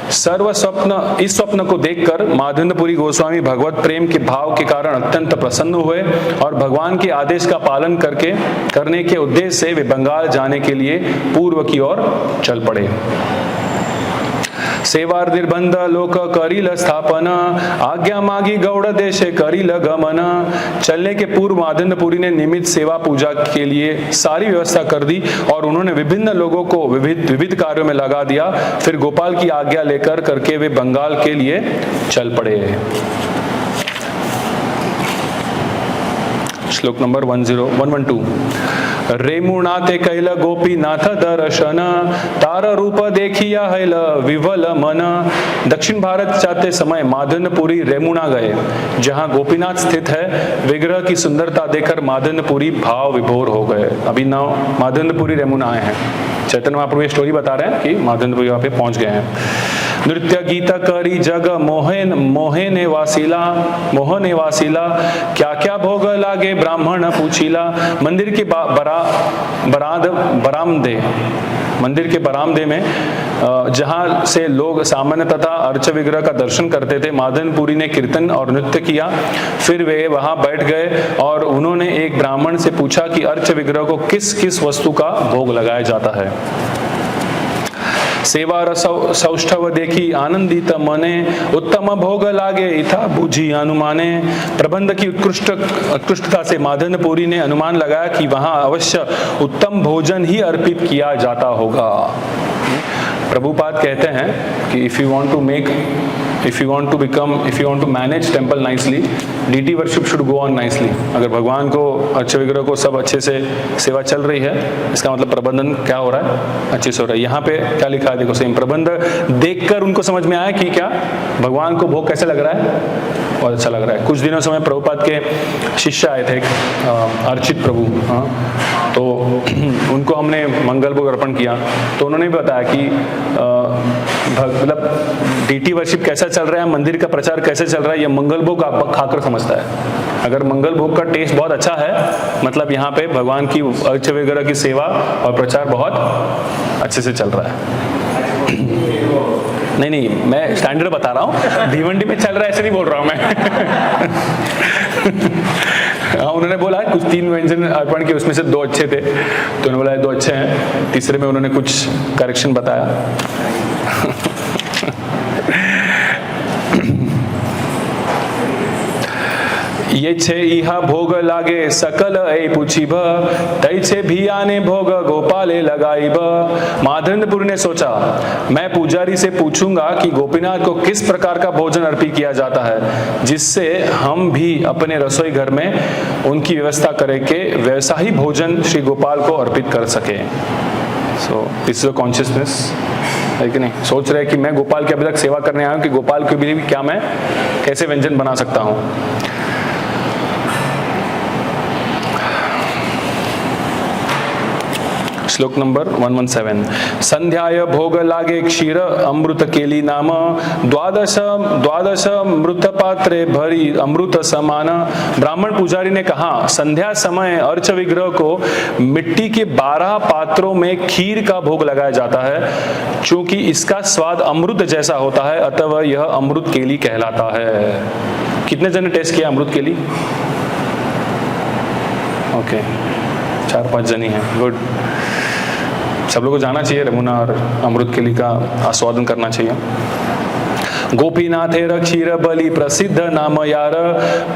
इस स्वप्न को देखकर माधवेंद्रपुरी गोस्वामी भगवत प्रेम के भाव के कारण अत्यंत प्रसन्न हुए और भगवान के आदेश का पालन करने के उद्देश्य से वे बंगाल जाने के लिए पूर्व की ओर चल पड़े। सेवार निर्बंध लोक करिल स्थापन, आज्ञा मागी गौड़ देशे करिल गमन। चलने के पूर्व माधवेंद्रपुरी ने नियमित सेवा पूजा के लिए सारी व्यवस्था कर दी और उन्होंने विभिन्न लोगों को विविध कार्यों में लगा दिया। फिर गोपाल की आज्ञा लेकर करके वे बंगाल के लिए चल पड़े। श्लोक नंबर 112। रेमुनाथे कैल गोपीनाथ दर्शन, तार रूप देखिया हैल विवल मन। दक्षिण भारत जाते समय माधवेंद्रपुरी रेमुना गए, जहां गोपीनाथ स्थित है। विग्रह की सुंदरता देखकर माधवेंद्रपुरी भाव विभोर हो गए। अभी ना माधवेंद्रपुरी रेमुना आए हैं। चैतन्य महाप्रभु ये स्टोरी बता रहे हैं कि माधवेंद्रपुरी वहां पे पहुंच गए हैं। नृत्य गीत करी जग मोहे ने वासीला, क्या क्या भोग लागे ब्राह्मण पूछीला। मंदिर के बरामदे में जहां से लोग सामान्य तथा अर्च विग्रह का दर्शन करते थे, माधवेंद्रपुरी ने कीर्तन और नृत्य किया। फिर वे वहां बैठ गए और उन्होंने एक ब्राह्मण से पूछा कि अर्च विग्रह को किस किस वस्तु का भोग लगाया जाता है। सेवा रस सौष्ठव देखी आनंदित मने, उत्तम भोग लागे इथा बुझी अनुमाने। प्रबंध की उत्कृष्टता से माधवेंद्रपुरी ने अनुमान लगाया कि वहां अवश्य उत्तम भोजन ही अर्पित किया जाता होगा। प्रभुपाद कहते हैं कि if you want to manage temple nicely, deity worship should go on nicely। अगर भगवान को अच्छे विग्रह को सब अच्छे से सेवा चल रही है, इसका मतलब प्रबंधन क्या हो रहा है, अच्छे से हो रहा है। यहाँ पे क्या लिखा है देखो, सेम प्रबंध देखकर उनको समझ में आया कि क्या भगवान को भोग कैसे लग रहा है, बहुत अच्छा लग रहा है। कुछ दिनों समय प्रभुपाद के शिष्य आए थे, अर्चित प्रभु, तो उनको हमने मंगल भोग अर्पण किया, तो उन्होंने भी बताया कि मतलब डीटी वर्शिप कैसा चल रहा है, मंदिर का प्रचार कैसे चल रहा है, ये मंगल भोग आप खाकर समझता है। अगर मंगल भोग का टेस्ट बहुत अच्छा है, मतलब यहाँ पे भगवान की अर्च वगैरह की सेवा और प्रचार बहुत अच्छे से चल रहा है। नहीं, मैं स्टैंडर्ड बता रहा हूँ, भिवंडी में चल रहा है ऐसे नहीं बोल रहा हूँ मैं। हाँ, उन्होंने बोला कुछ 3 व्यंजन अर्पण किए, उसमें से 2 अच्छे थे, तो उन्होंने बोला 2 अच्छे हैं, तीसरे में उन्होंने कुछ करेक्शन बताया। ये छे इहा भोग लागे सकल ऐ पूछिब, तै छे भी आने भोग गोपाले लगाइब। माधवेंद्रपुरी ने सोचा, मैं पुजारी से पूछूंगा कि गोपीनाथ को किस प्रकार का भोजन अर्पित किया जाता है, जिससे हम भी अपने रसोई घर में उनकी व्यवस्था करें कि वैसा ही भोजन श्री गोपाल को अर्पित कर सके। So this is a consciousness, है कि नहीं? सोच रहे कि मैं गोपाल की अभी तक सेवा करने आया हूं कि गोपाल के भी क्या मैं कैसे व्यंजन बना सकता हूं। श्लोक नंबर 117। संध्याय भोग लागे क्षीर अमृत केली नाम, द्वादश मृत पात्रे भरी अमृत समान। ब्राह्मण पुजारी ने कहा, संध्या समय अर्च विग्रह को मिट्टी के 12 पात्रों में खीर का भोग लगाया जाता है। क्योंकि इसका स्वाद अमृत जैसा होता है, अतः यह अमृत केली कहलाता है। कितने जन ने टेस्ट किया अमृत केली? ओके, 4-5 जनी हैं, गुड। सब लोगों को जाना चाहिए रमुना और अमृत केली का आस्वादन करना चाहिए। गोपीनाथेर क्षीर बलि प्रसिद्ध नाम यार,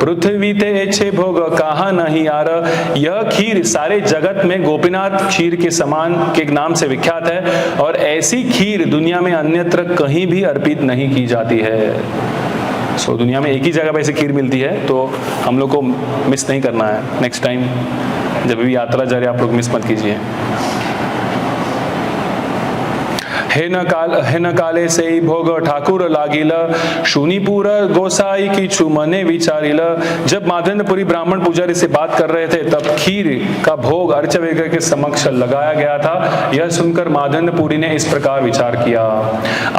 पृथ्वी ते एछे भोग कहा नहीं यार। यह खीर सारे जगत में गोपीनाथ खीर के समान के नाम से विख्यात है, और ऐसी खीर दुनिया में अन्यत्र कहीं भी अर्पित नहीं की जाती है। सो दुनिया में एक ही जगह पे ऐसी खीर मिलती है, तो हम लोग को मिस नहीं करना है। नेक्स्ट टाइम जब भी यात्रा जा रही है, आप लोग मिस मत कीजिए। हे न काले से ही भोग ठाकुर लागिल, शूनीपुर गोसाई की छुमने विचारिल। जब माधवेंद्रपुरी ब्राह्मण पुजारी से बात कर रहे थे, तब खीर का भोग अर्च विग्रह के समक्ष लगाया गया था। यह सुनकर माधवेंद्रपुरी ने इस प्रकार विचार किया,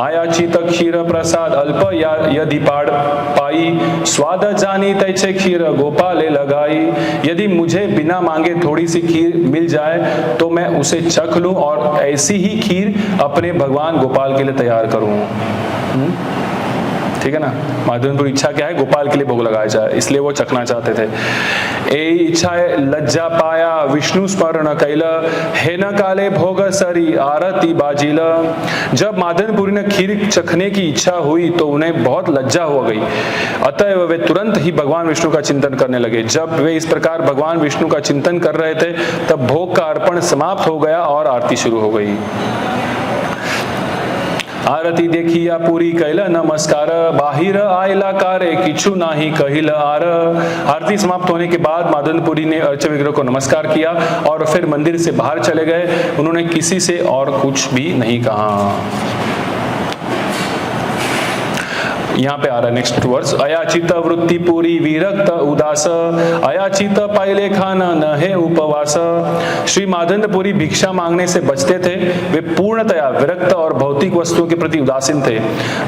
आयाचित क्षीर प्रसाद अल्प यदि पाई, स्वाद जानी तैछे खीर गोपाले लगाई। यदि मुझे बिना मांगे थोड़ी सी खीर मिल जाए तो मैं उसे चख लूं और ऐसी ही खीर अपने भगवान गोपाल के लिए तैयार करूं। ठीक है ना? माधवेंद्रपुरी इच्छा क्या है? गोपाल के लिए भोग लगाया जाए, इसलिए वो चखना चाहते थे। ए इच्छा लज्जा पाया विष्णु स्मरण कैला, हे न काले भोग सरी आरती बाजिला। जब माधवेंद्रपुरी ने खीर चखने की इच्छा हुई तो उन्हें बहुत लज्जा हो गई, अतः वे तुरंत ही भगवान विष्णु का चिंतन करने लगे। जब वे इस प्रकार भगवान विष्णु का चिंतन कर रहे थे, तब भोग का अर्पण समाप्त हो गया और आरती शुरू हो गई। आरती देखिया पूरी कैल नमस्कार, बाहिर आयला कारे किछु नाही कहिल आर। आरती समाप्त होने के बाद माधवेंद्रपुरी ने अर्च विग्रह को नमस्कार किया और फिर मंदिर से बाहर चले गए। उन्होंने किसी से और कुछ भी नहीं कहा। यहाँ पे आ रहा है नेक्स्ट वर्स, अयाचित वृत्ति पूरी विरक्त उदास, अयाचित पाइले खाना न है उपवास। श्री माधवेंद्रपुरी भिक्षा मांगने से बचते थे। वे पूर्णतया विरक्त और भौतिक वस्तुओं के प्रति उदासीन थे।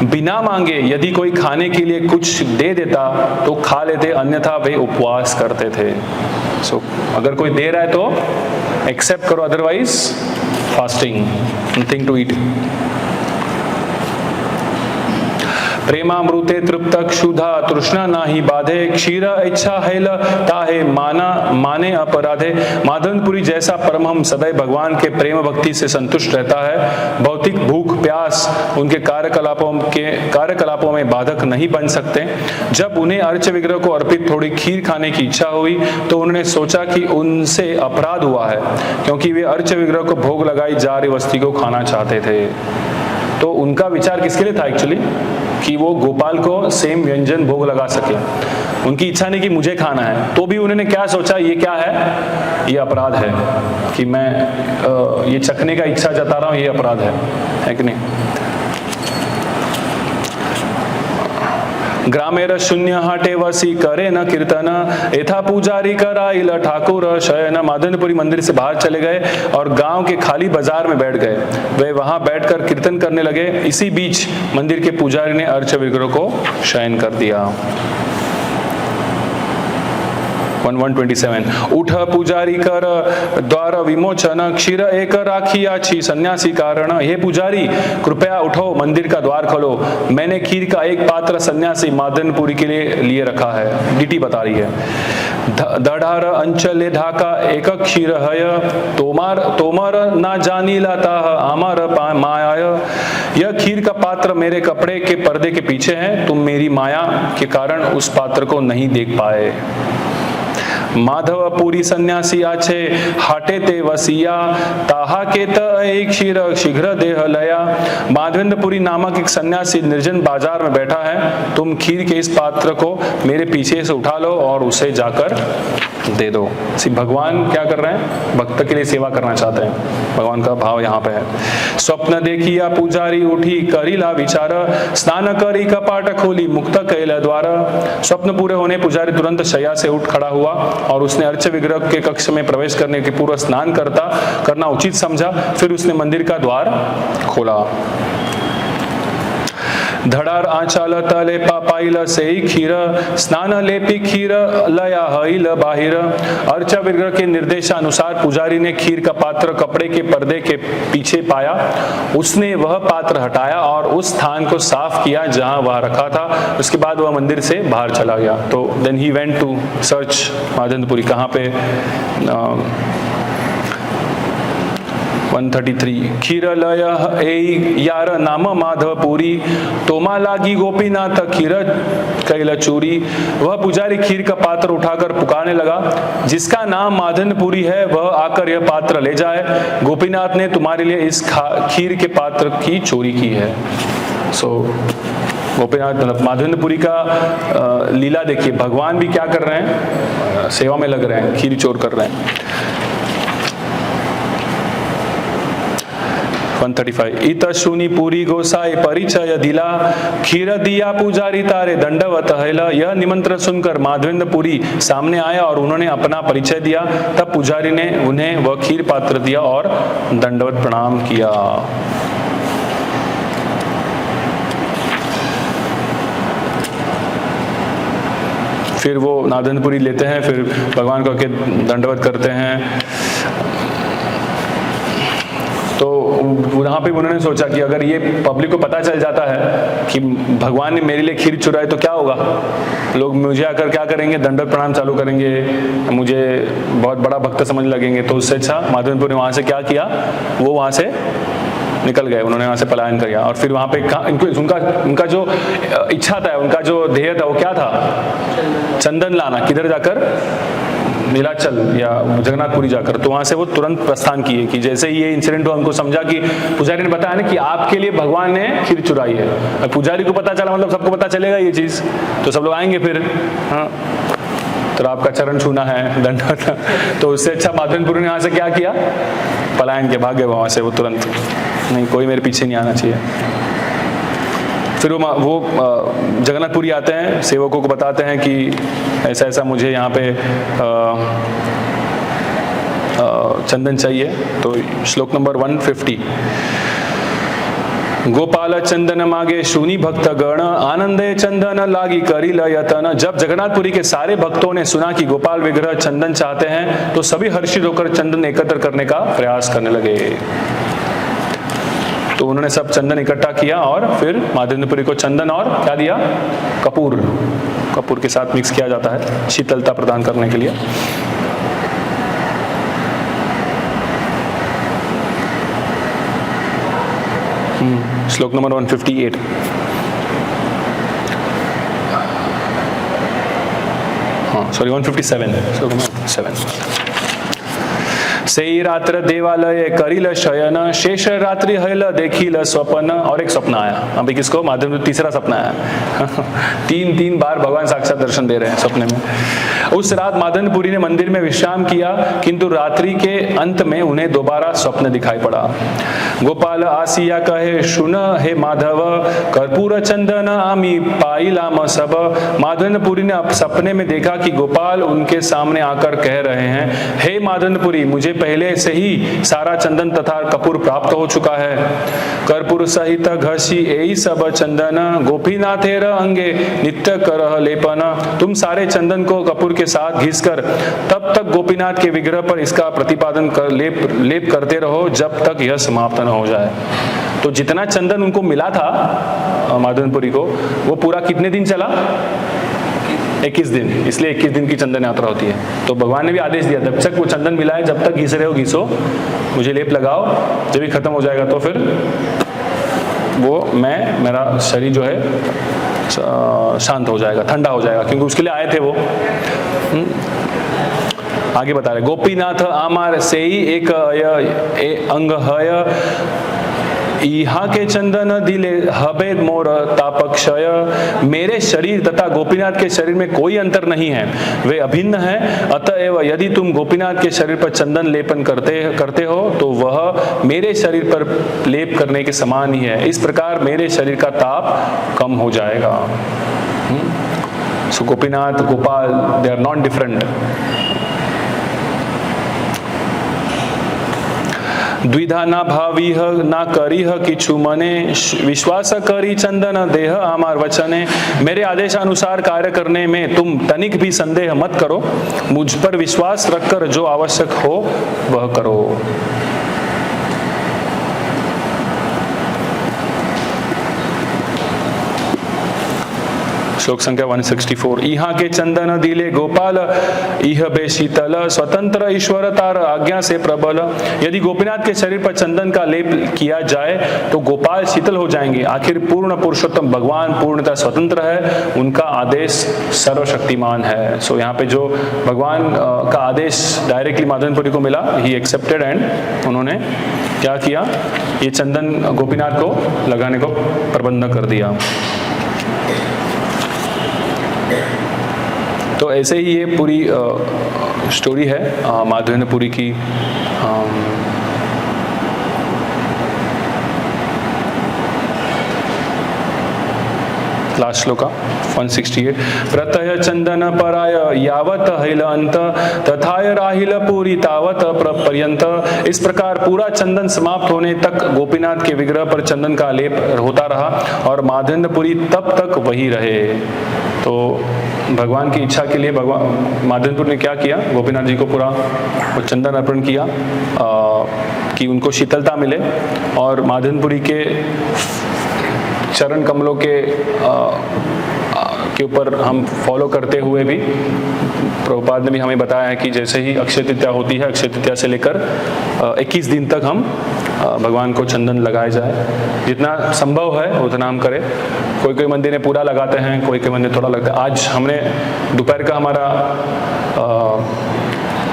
बिना मांगे यदि कोई खाने के लिए कुछ दे देता तो खा लेते, अन्यथा वे उपवास करते थे। सो अगर कोई दे रहा है तो एक्सेप्ट करो, otherwise fasting, nothing to eat. प्रेमामृते तृप्त क्षुधा तृष्णा नाही बाधे, क्षीर इच्छा हैल ताहे माने अपराधे। माधवेंद्रपुरी जैसा परमहंस सदैव भगवान के प्रेम भक्ति से संतुष्ट रहता है। भौतिक भूख प्यास उनके कार्यकलापों में बाधक नहीं बन सकते। जब उन्हें अर्च विग्रह को अर्पित थोड़ी खीर खाने की इच्छा हुई तो उन्होंने सोचा कि उनसे अपराध हुआ है, क्योंकि वे अर्च विग्रह को भोग लगाई जा रही वस्तु को खाना चाहते थे। तो उनका विचार किसके लिए था एक्चुअली? कि वो गोपाल को सेम व्यंजन भोग लगा सके। उनकी इच्छा नहीं कि मुझे खाना है, तो भी उन्होंने क्या सोचा, ये क्या है? ये अपराध है कि मैं ये चखने का इच्छा जता रहा हूं, ये अपराध है कि नहीं? ग्रामेर शून्य हाटे वसी करे न कीर्तन, एथा पुजारी कराइल ठाकुर शयन। माधवेंद्रपुरी मंदिर से बाहर चले गए और गांव के खाली बाजार में बैठ गए। वे वहां बैठकर कीर्तन करने लगे। इसी बीच मंदिर के पुजारी ने अर्च विग्रह को शयन कर दिया। 127 उठ पुजारी कर द्वार विमोचन क्षीर एक राखियाछि सन्यासी कारण। हे पुजारी कृपया उठो, मंदिर का द्वार खोलो, मैंने खीर का एक पात्र सन्यासी मादनपुरी के लिए रखा है। डीटी बता रही है। दढ़ार अंचले ढाका एक क्षीर हय तोमर ना जानी लाता आमर माया। यह खीर का पात्र मेरे कपड़े के पर्दे के पीछे है, तुम मेरी माया के कारण उस पात्र को नहीं देख पाए। माधव पुरी सन्यासी आछे हाटे ते वसिया ताहा के एक क्षीर शीघ्र देह लया। माधवेंद्रपुरी नामक एक सन्यासी निर्जन बाजार में बैठा है, तुम खीर के इस पात्र को मेरे पीछे से उठा लो और उसे जाकर दे दो। भगवान क्या कर रहे हैं? भक्त के लिए सेवा करना चाहते हैं, भगवान का भाव यहाँ पे है। स्वप्न देखिया पुजारी उठी करीला विचार स्नान करी कपाट खोली मुक्त कैला द्वार। स्वप्न पूरे होने पुजारी तुरंत शैया से उठ खड़ा हुआ और उसने अर्च विग्रह के कक्ष में प्रवेश करने के पूर्व स्नान करना उचित समझा। फिर उसने मंदिर का द्वार खोला। धड़ार आंचाल तले पापाइल से खीर स्नान लेपी खीर लया हईल बाहिर। अर्चा विग्रह के निर्देशानुसार पुजारी ने खीर का पात्र कपड़े के पर्दे के पीछे पाया। उसने वह पात्र हटाया और उस स्थान को साफ किया जहां वह रखा था। उसके बाद वह मंदिर से बाहर चला गया। तो then he went to search Madhavendrapuri. कहाँ पे? 133 खीर लय यार नाम माधवपुरी तोमा लागी गोपीनाथ खीर कैल चूरी। वह पुजारी खीर का पात्र उठाकर पुकारने लगा, जिसका नाम माधवपुरी है वह आकर यह पात्र ले जाए, गोपीनाथ ने तुम्हारे लिए इस खीर के पात्र की चोरी की है। गोपीनाथ मतलब माधवेंद्रपुरी का लीला देखिए। भगवान भी क्या कर रहे हैं? सेवा में लग रहे हैं, खीर चोर कर रहे हैं। 135 इत सुनी पूरी गोसाई परिचय दिला खीर दिया पुजारी तारे दंडवत हैला। यह निमंत्रण सुनकर माधवेंद्रपुरी सामने आया और उन्होंने अपना परिचय दिया। तब पुजारी ने उन्हें वह खीर पात्र दिया और दंडवत प्रणाम किया। फिर वो माधवेंद्रपुरी लेते हैं, फिर भगवान को दंडवत करते हैं। तो वहां पे उन्होंने सोचा कि अगर ये पब्लिक को पता चल जाता है कि भगवान ने मेरे लिए खीर चुराई तो क्या होगा? लोग मुझे आकर क्या करेंगे? दंडवत प्रणाम चालू करेंगे, मुझे बहुत बड़ा भक्त समझ लगेंगे। तो उससे अच्छा माधवेंद्रपुरी वहां से क्या किया? वो वहां से निकल गए, उन्होंने वहां से पलायन किया। और फिर वहां पे उनका जो इच्छा था, उनका जो ध्येय था वो क्या था? चंदन लाना। किधर जाकर? नीलाचल या जगन्नाथपुरी जाकर। तो वहां से वो तुरंत प्रस्थान किए कि जैसे ही ये इंसिडेंट हुआ उनको समझा कि पुजारी ने बताया ना कि आपके लिए भगवान ने खीर चुराई है। और पुजारी को पता चला मतलब सबको पता चलेगा ये चीज, तो सब लोग आएंगे फिर। हाँ, तो आपका चरण छूना है, दंडवत। तो उससे अच्छा माधवेंद्रपुरी ने यहाँ से क्या किया? पलायन के, भागे वहां से वो तुरंत। नहीं, कोई मेरे पीछे नहीं आना चाहिए। फिर वो जगन्नाथपुरी आते हैं, सेवकों को बताते हैं कि ऐसा ऐसा मुझे यहाँ पे चंदन चाहिए। तो श्लोक नंबर 150 गोपाल चंदन मागे शूनी भक्त गण आनंदे चंदन लागी करी लयतन। जब जगन्नाथपुरी के सारे भक्तों ने सुना कि गोपाल विग्रह चंदन चाहते हैं तो सभी हर्षित होकर चंदन एकत्र करने का प्रयास करने लगे। तो उन्होंने सब चंदन इकट्ठा किया और फिर माधवेंद्रपुरी को चंदन और क्या दिया? कपूर के साथ मिक्स किया जाता है शीतलता प्रदान करने के लिए। श्लोक नंबर 158 सॉरी 157 श्लोक नंबर 7 से रात्र देवालय करिल शयन शेष रात्रि हल देखिल स्वप्न। और एक स्वप्न आया। अभी किसको? माधवेंद्र। तीसरा सपना आया। तीन बार भगवान साक्षात दर्शन दे रहे हैं सपने में। उस रात माधवेंद्रपुरी ने मंदिर में विश्राम किया, किंतु रात्रि के अंत में उन्हें दोबारा स्वप्न दिखाई पड़ा। गोपाल आसिया कहे सुन हे माधव कर्पूर चंदन आमी पाइलाम सब। माधवेंद्रपुरी ने सपने में देखा कि गोपाल उनके सामने आकर कह रहे हैं, हे माधवेंद्रपुरी, मुझे पहले से ही सारा चंदन तथा कपूर प्राप्त हो चुका है। कर्पूर सहित घसी यही सब चंदन गोपीनाथेर अंगे नित्य करह लेपन। तुम सारे चंदन को कपूर के साथ घिसकर तब तक गोपीनाथ के विग्रह पर इसका प्रतिपादन कर लेप करते रहो जब तक यह समाप्त न हो जाए। तो जितना चंदन उनको मिला था माधवनपुरी को, वो पूरा कितने दिन चला? 21 दिन। इसलिए 21 दिन की चंदन यात्रा होती है। तो भगवान ने भी आदेश दिया, जब तक वो चंदन मिला है, जब तक घिस रहे हो घिसो, मुझे लेप लगाओ, जब भी खत्म हो जाएगा तो फिर वो मेरा शरीर जो है शांत हो जाएगा, ठंडा हो जाएगा, क्योंकि उसके लिए आए थे वो। आगे बता रहे, गोपीनाथ आमार से ही एक अंग है, इहा के चंदन दिले हबे मोर तापक्षय। मेरे शरीर तथा गोपीनाथ के शरीर में कोई अंतर नहीं है, वे अभिन्न है। अतएव यदि तुम गोपीनाथ के शरीर पर चंदन लेपन करते हो तो वह मेरे शरीर पर लेप करने के समान ही है। इस प्रकार मेरे शरीर का ताप कम हो जाएगा। So Gopinath, Gopal, they are not different. द्विधा ना भावीह ना करीह किछु मने, विश्वास करी चंदन देह आमार वचने। मेरे आदेशानुसार कार्य करने में तुम तनिक भी संदेह मत करो, मुझ पर विश्वास रखकर जो आवश्यक हो वह करो। श्लोक संख्या 164। इहा के चंदन दिले गोपाल, इह बे शीतल, स्वतंत्र ईश्वर तार आज्ञा से प्रबल। यदि गोपीनाथ के शरीर पर चंदन का लेप किया जाए तो गोपाल शीतल हो जाएंगे। आखिर पूर्ण पुरुषोत्तम भगवान पूर्णतः स्वतंत्र है, उनका आदेश सर्वशक्तिमान है। सो यहाँ पे जो भगवान का आदेश डायरेक्टली माधवनपुरी को मिला, ही एक्सेप्टेड एंड उन्होंने क्या किया, ये चंदन गोपीनाथ को लगाने को प्रबंध कर दिया। तो ऐसे ही ये पूरी स्टोरी है माधवेंद्रपुरी की। लास्ट श्लोका 168। प्रत्यय चंदन पराय यावत हिल अंत, तथाय राहिल पूरी तावत पर्यंत। इस प्रकार पूरा चंदन समाप्त होने तक गोपीनाथ के विग्रह पर चंदन का लेप होता रहा और माधवेंद्रपुरी तब तक वही रहे। तो भगवान की इच्छा के लिए भगवान माधवेंद्रपुर ने क्या किया, गोपीनाथ जी को पूरा वो चंदन अर्पण किया कि उनको शीतलता मिले। और माधवेंद्रपुरी के चरण कमलों के ऊपर हम फॉलो करते हुए भी प्रभुपाद ने भी हमें बताया है कि जैसे ही अक्षय तृतीया होती है, अक्षय तृतीया से लेकर 21 दिन तक हम भगवान को चंदन लगाए जाए। जितना संभव है उतना हम करें। कोई कोई मंदिर में पूरा लगाते हैं, कोई कोई मंदिर थोड़ा लगता है। आज हमने दोपहर का हमारा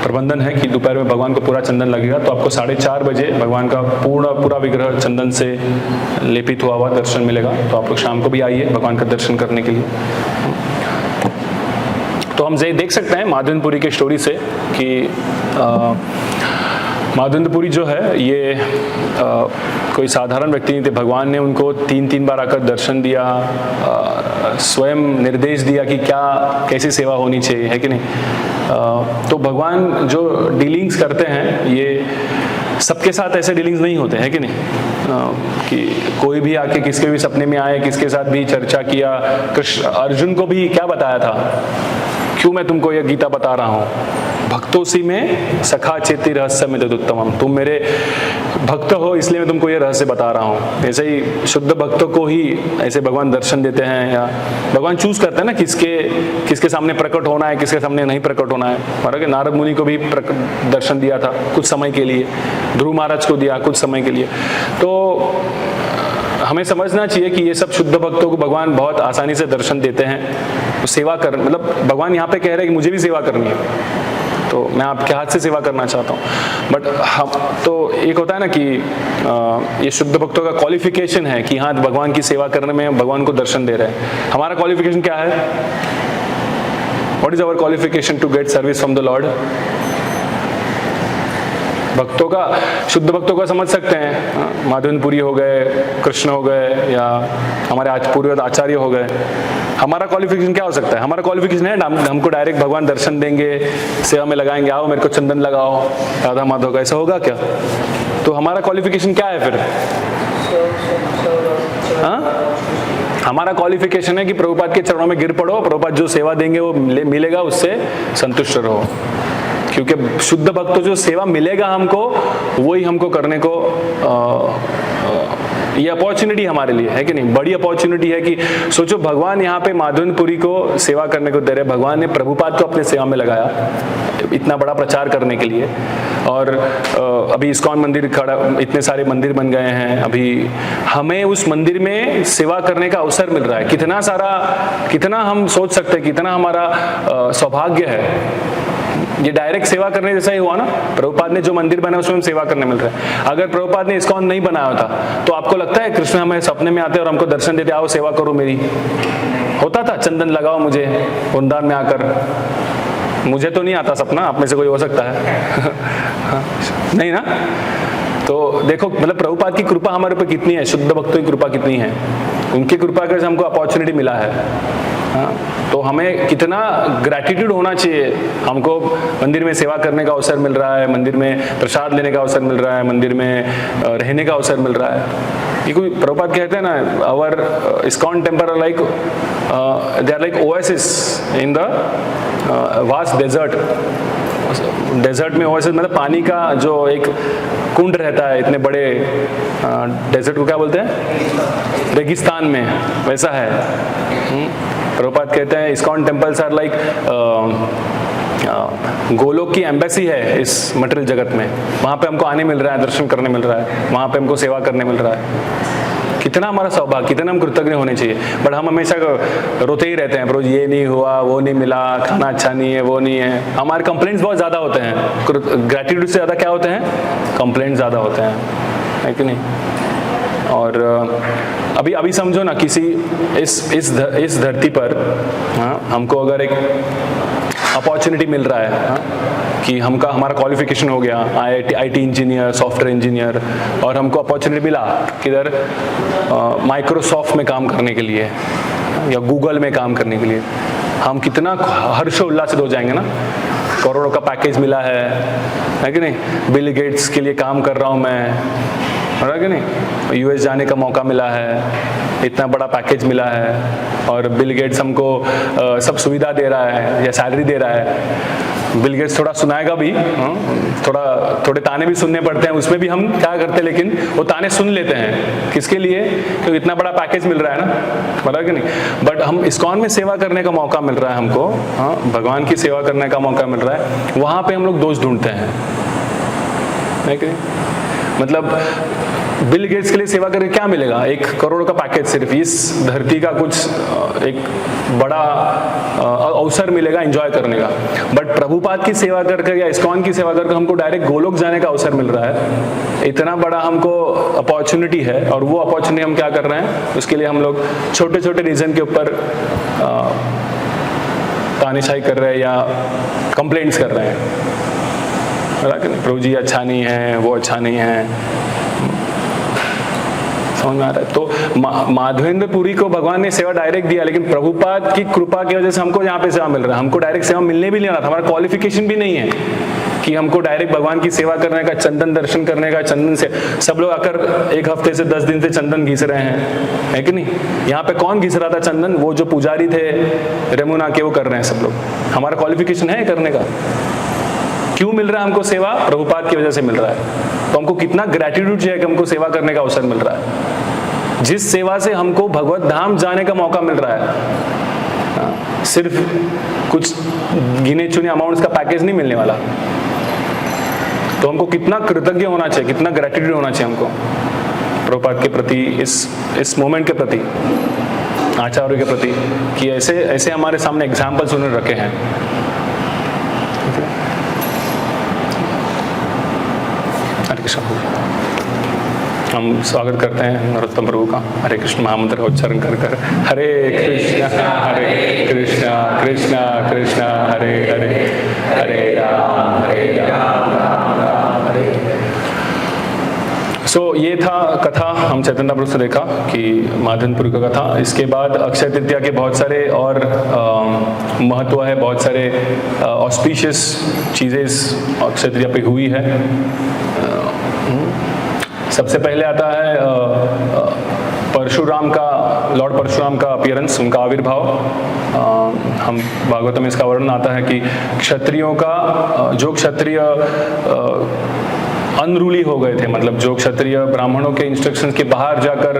प्रबंधन है कि दोपहर में भगवान को पूरा चंदन लगेगा, तो आपको 4:30 बजे भगवान का पूरा विग्रह चंदन से लेपित हुआ दर्शन मिलेगा। तो आप लोग शाम को भी आइए भगवान का दर्शन करने के लिए। तो हम देख सकते हैं माधवेंद्रपुरी के स्टोरी से कि माधवेंद्रपुरी जो है ये कोई साधारण व्यक्ति नहीं थे। भगवान ने उनको 3 बार आकर दर्शन दिया, स्वयं निर्देश दिया कि कैसी सेवा होनी चाहिए, है कि नहीं। तो भगवान जो डीलिंग्स करते हैं ये सबके साथ ऐसे डीलिंग्स नहीं होते हैं कि नहीं, कि कोई भी आके किसके भी सपने में आए, किसके साथ भी चर्चा किया। कृष्ण अर्जुन को भी क्या बताया था, क्यों मैं तुमको यह गीता बता रहा हूँ, भक्तों सी में सखा चेती रहस्य में तदुत्तमम, तुम मेरे भक्त हो इसलिए मैं तुमको ये रहस्य बता रहा हूँ। ऐसे ही शुद्ध भक्तों को ही ऐसे भगवान दर्शन देते हैं, या भगवान चूज करते हैं ना किसके सामने प्रकट होना है, किसके सामने नहीं प्रकट होना है। महाराज नारद मुनि को भी दर्शन दिया था कुछ समय के लिए, ध्रुव महाराज को दिया कुछ समय के लिए। तो हमें समझना चाहिए कि ये सब शुद्ध भक्तों को भगवान बहुत आसानी से दर्शन देते हैं। तो सेवा कर मतलब भगवान यहाँ पे कह रहे हैं कि मुझे भी सेवा करनी है, तो मैं आपके हाथ से सेवा करना चाहता हूँ। बट हम तो एक होता है ना कि ये शुद्ध भक्तों का क्वालिफिकेशन है कि हाँ भगवान की सेवा करने में भगवान को दर्शन दे रहे हैं। हमारा क्वालिफिकेशन क्या है? What is our qualification to get service from the lord? भक्तों का, शुद्ध भक्तों का समझ सकते हैं, माधवेंद्रपुरी हो गए, कृष्ण हो गए, या हमारे पूर्व आचार्य हो गए। हमारा क्वालिफिकेशन क्या हो सकता है? हमारा क्वालिफिकेशन है हमको डायरेक्ट भगवान दर्शन देंगे, सेवा में लगाएंगे, आओ मेरे को चंदन लगाओ राधा माधव का, ऐसा होगा क्या? तो हमारा क्वालिफिकेशन क्या है फिर? हमारा क्वालिफिकेशन है कि प्रभुपाद के चरणों में गिर पड़ो, प्रभुपाद जो सेवा देंगे वो मिलेगा, उससे संतुष्ट रहो। क्योंकि शुद्ध भक्त जो सेवा मिलेगा हमको, वही हमको करने को ये अपॉर्चुनिटी हमारे लिए है कि नहीं? बड़ी अपॉर्चुनिटी है कि सोचो भगवान यहाँ पे माधवेंद्रपुरी को सेवा करने को दे रहे, भगवान ने प्रभुपाद को अपने सेवा में लगाया इतना बड़ा प्रचार करने के लिए। और अभी इस्कॉन मंदिर खड़ा, इतने सारे मंदिर बन गए हैं, अभी हमें उस मंदिर में सेवा करने का अवसर मिल रहा है। कितना हम सोच सकते हैं, कितना हमारा सौभाग्य है। ये डायरेक्ट सेवा करने जैसा ही हुआ ना, प्रभुपाद ने जो मंदिर बनाया उसमें हम सेवा करने मिल रहा है। अगर प्रभुपाद ने इस्कॉन नहीं बनाया होता तो आपको लगता है कृष्ण हमें सपने में आते और हमको दर्शन देते, आओ सेवा करो मेरी? होता था चंदन लगाओ मुझे वृंदावन में आकर? मुझे तो नहीं आता सपना, आप में से कोई हो सकता है नहीं ना? तो देखो मतलब प्रभुपाद की कृपा हमारे ऊपर कितनी है, शुद्ध भक्तों की कृपा कितनी है, उनकी कृपा के हमको अपॉर्चुनिटी मिला है। तो हमें कितना ग्रैटिट्यूड होना चाहिए। हमको मंदिर में सेवा करने का अवसर मिल रहा है, मंदिर में प्रसाद लेने का अवसर मिल रहा है, मंदिर में रहने का अवसर मिल रहा है। ये कोई प्रभुपाद कहते हैं ना, our ISKCON temple are like they are like oasis in the vast desert. Desert में ओएसिस मतलब पानी का जो एक कुंड रहता है, इतने बड़े डेजर्ट को क्या बोलते हैं? रेगिस्तान में, वैसा है। प्रभुपाद कहते हैं ISKCON temples are like Goloka की एम्बेसी है इस मटेरियल जगत में। वहाँ पे हमको आने मिल रहा है, दर्शन करने मिल रहा है, वहाँ पे हमको सेवा करने मिल रहा है। कितना हमारा सौभाग्य, कितना हम कृतज्ञ होने चाहिए। बट हम हमेशा रोते ही रहते हैं, प्रभु ये नहीं हुआ, वो नहीं मिला, खाना अच्छा नहीं है, वो नहीं है। हमारे कंप्लेंट्स बहुत ज़्यादा होते हैं, ग्रेटिट्यूड से ज़्यादा क्या होते हैं? कंप्लेंट्स ज़्यादा होते हैं, है कि नहीं? और अभी समझो ना, किसी इस धरती पर हमको अगर एक अपॉर्चुनिटी मिल रहा है कि हमारा क्वालिफिकेशन हो गया आईटी इंजीनियर, सॉफ्टवेयर इंजीनियर, और हमको अपॉर्चुनिटी मिला किधर? माइक्रोसॉफ्ट में काम करने के लिए या गूगल में काम करने के लिए, हम कितना हर्षोल्लासित हो जाएंगे ना। करोड़ों का पैकेज मिला है कि नहीं? बिल गेट्स के लिए काम कर रहा हूँ मैं, है कि नहीं? यूएस जाने का मौका मिला है, इतना बड़ा पैकेज मिला है, और बिल गेट्स हमको सब सुविधा दे रहा है या सैलरी दे रहा है। बिल गेट्स थोड़ा सुनाएगा भी, थोड़े ताने भी सुनने पड़ते हैं, उसमें भी हम क्या करते हैं, लेकिन वो ताने सुन लेते हैं। किसके लिए? क्योंकि इतना बड़ा पैकेज मिल रहा है ना, बता कि नहीं? बट हम इस्कॉन में सेवा करने का मौका मिल रहा है हमको, भगवान की सेवा करने का मौका मिल रहा है, वहां पे हम लोग दोष ढूंढते हैं, है कि नहीं? मतलब बिल गेट्स के लिए सेवा करके क्या मिलेगा? 1 करोड़ का पैकेज, सिर्फ इस धरती का कुछ एक बड़ा अवसर मिलेगा एंजॉय करने का। बट प्रभुपाद की सेवा करके या इस्कॉन की सेवा करके हमको डायरेक्ट गोलोक जाने का अवसर मिल रहा है। इतना बड़ा हमको अपॉर्चुनिटी है, और वो अपॉर्चुनिटी हम क्या कर रहे हैं? उसके लिए हम लोग छोटे छोटे रीजन के ऊपर तानाशाही कर रहे हैं या कंप्लेंट्स कर रहे हैं। प्रभु जी अच्छा नहीं है, वो अच्छा नहीं है, समझ में आ रहा है? तो माधवेंद्रपुरी को भगवान ने सेवा डायरेक्ट दिया, लेकिन प्रभुपाद की कृपा की वजह से हमको यहाँ पे सेवा मिल रहा है। हमको डायरेक्ट सेवा मिलने भी नहीं रहा था, हमारा क्वालिफिकेशन भी नहीं है कि हमको डायरेक्ट भगवान की सेवा करने का, चंदन दर्शन करने का। चंदन से सब लोग आकर 1 हफ्ते से 10 दिन से चंदन घिस रहे हैं, है कि नहीं? यहाँ पे कौन घिस रहा था चंदन? वो जो पुजारी थे रेमुना के, वो कर रहे हैं सब लोग। हमारा क्वालिफिकेशन है करने का। क्यों मिल रहा है हमको सेवा? प्रभुपाद की वजह से मिल रहा है। तो हमको कितना ग्रेटिट्यूड चाहिए कि हमको सेवा करने का अवसर मिल रहा है, जिस सेवा से हमको भगवत धाम जाने का मौका मिल रहा है। सिर्फ कुछ गिने चुने अमाउंट्स का पैकेज नहीं मिलने वाला। तो हमको कितना कृतज्ञ होना चाहिए, कितना ग्रेटिट्यूड होना चाहिए हमको प्रभुपाद के प्रति, इस मोमेंट के प्रति, आचार्य के प्रति, कि ऐसे हमारे सामने एग्जाम्पल्स उन्होंने रखे हैं। हरे कृष्ण। हम स्वागत करते हैं नरोत्तम प्रभु का। हरे कृष्ण महामंत्र का उच्चारण कर कर हरे कृष्ण कृष्ण कृष्ण हरे हरे, हरे राम राम राम हरे सो ये था कथा, हम चैतन्य प्रभु से देखा कि माधवपुरी का कथा। इसके बाद अक्षय तृतीया के बहुत सारे और महत्व है, बहुत सारे ऑस्पिशियस चीज़ें इस अक्षय तृतीया पे हुई है। सबसे पहले आता है परशुराम का, लॉर्ड परशुराम का अपीयरेंस, उनका आविर्भाव। हम भागवत में इसका वर्णन आता है कि क्षत्रियों का, जो क्षत्रिय अनरूली हो गए थे, मतलब जो क्षत्रिय ब्राह्मणों के इंस्ट्रक्शंस के बाहर जाकर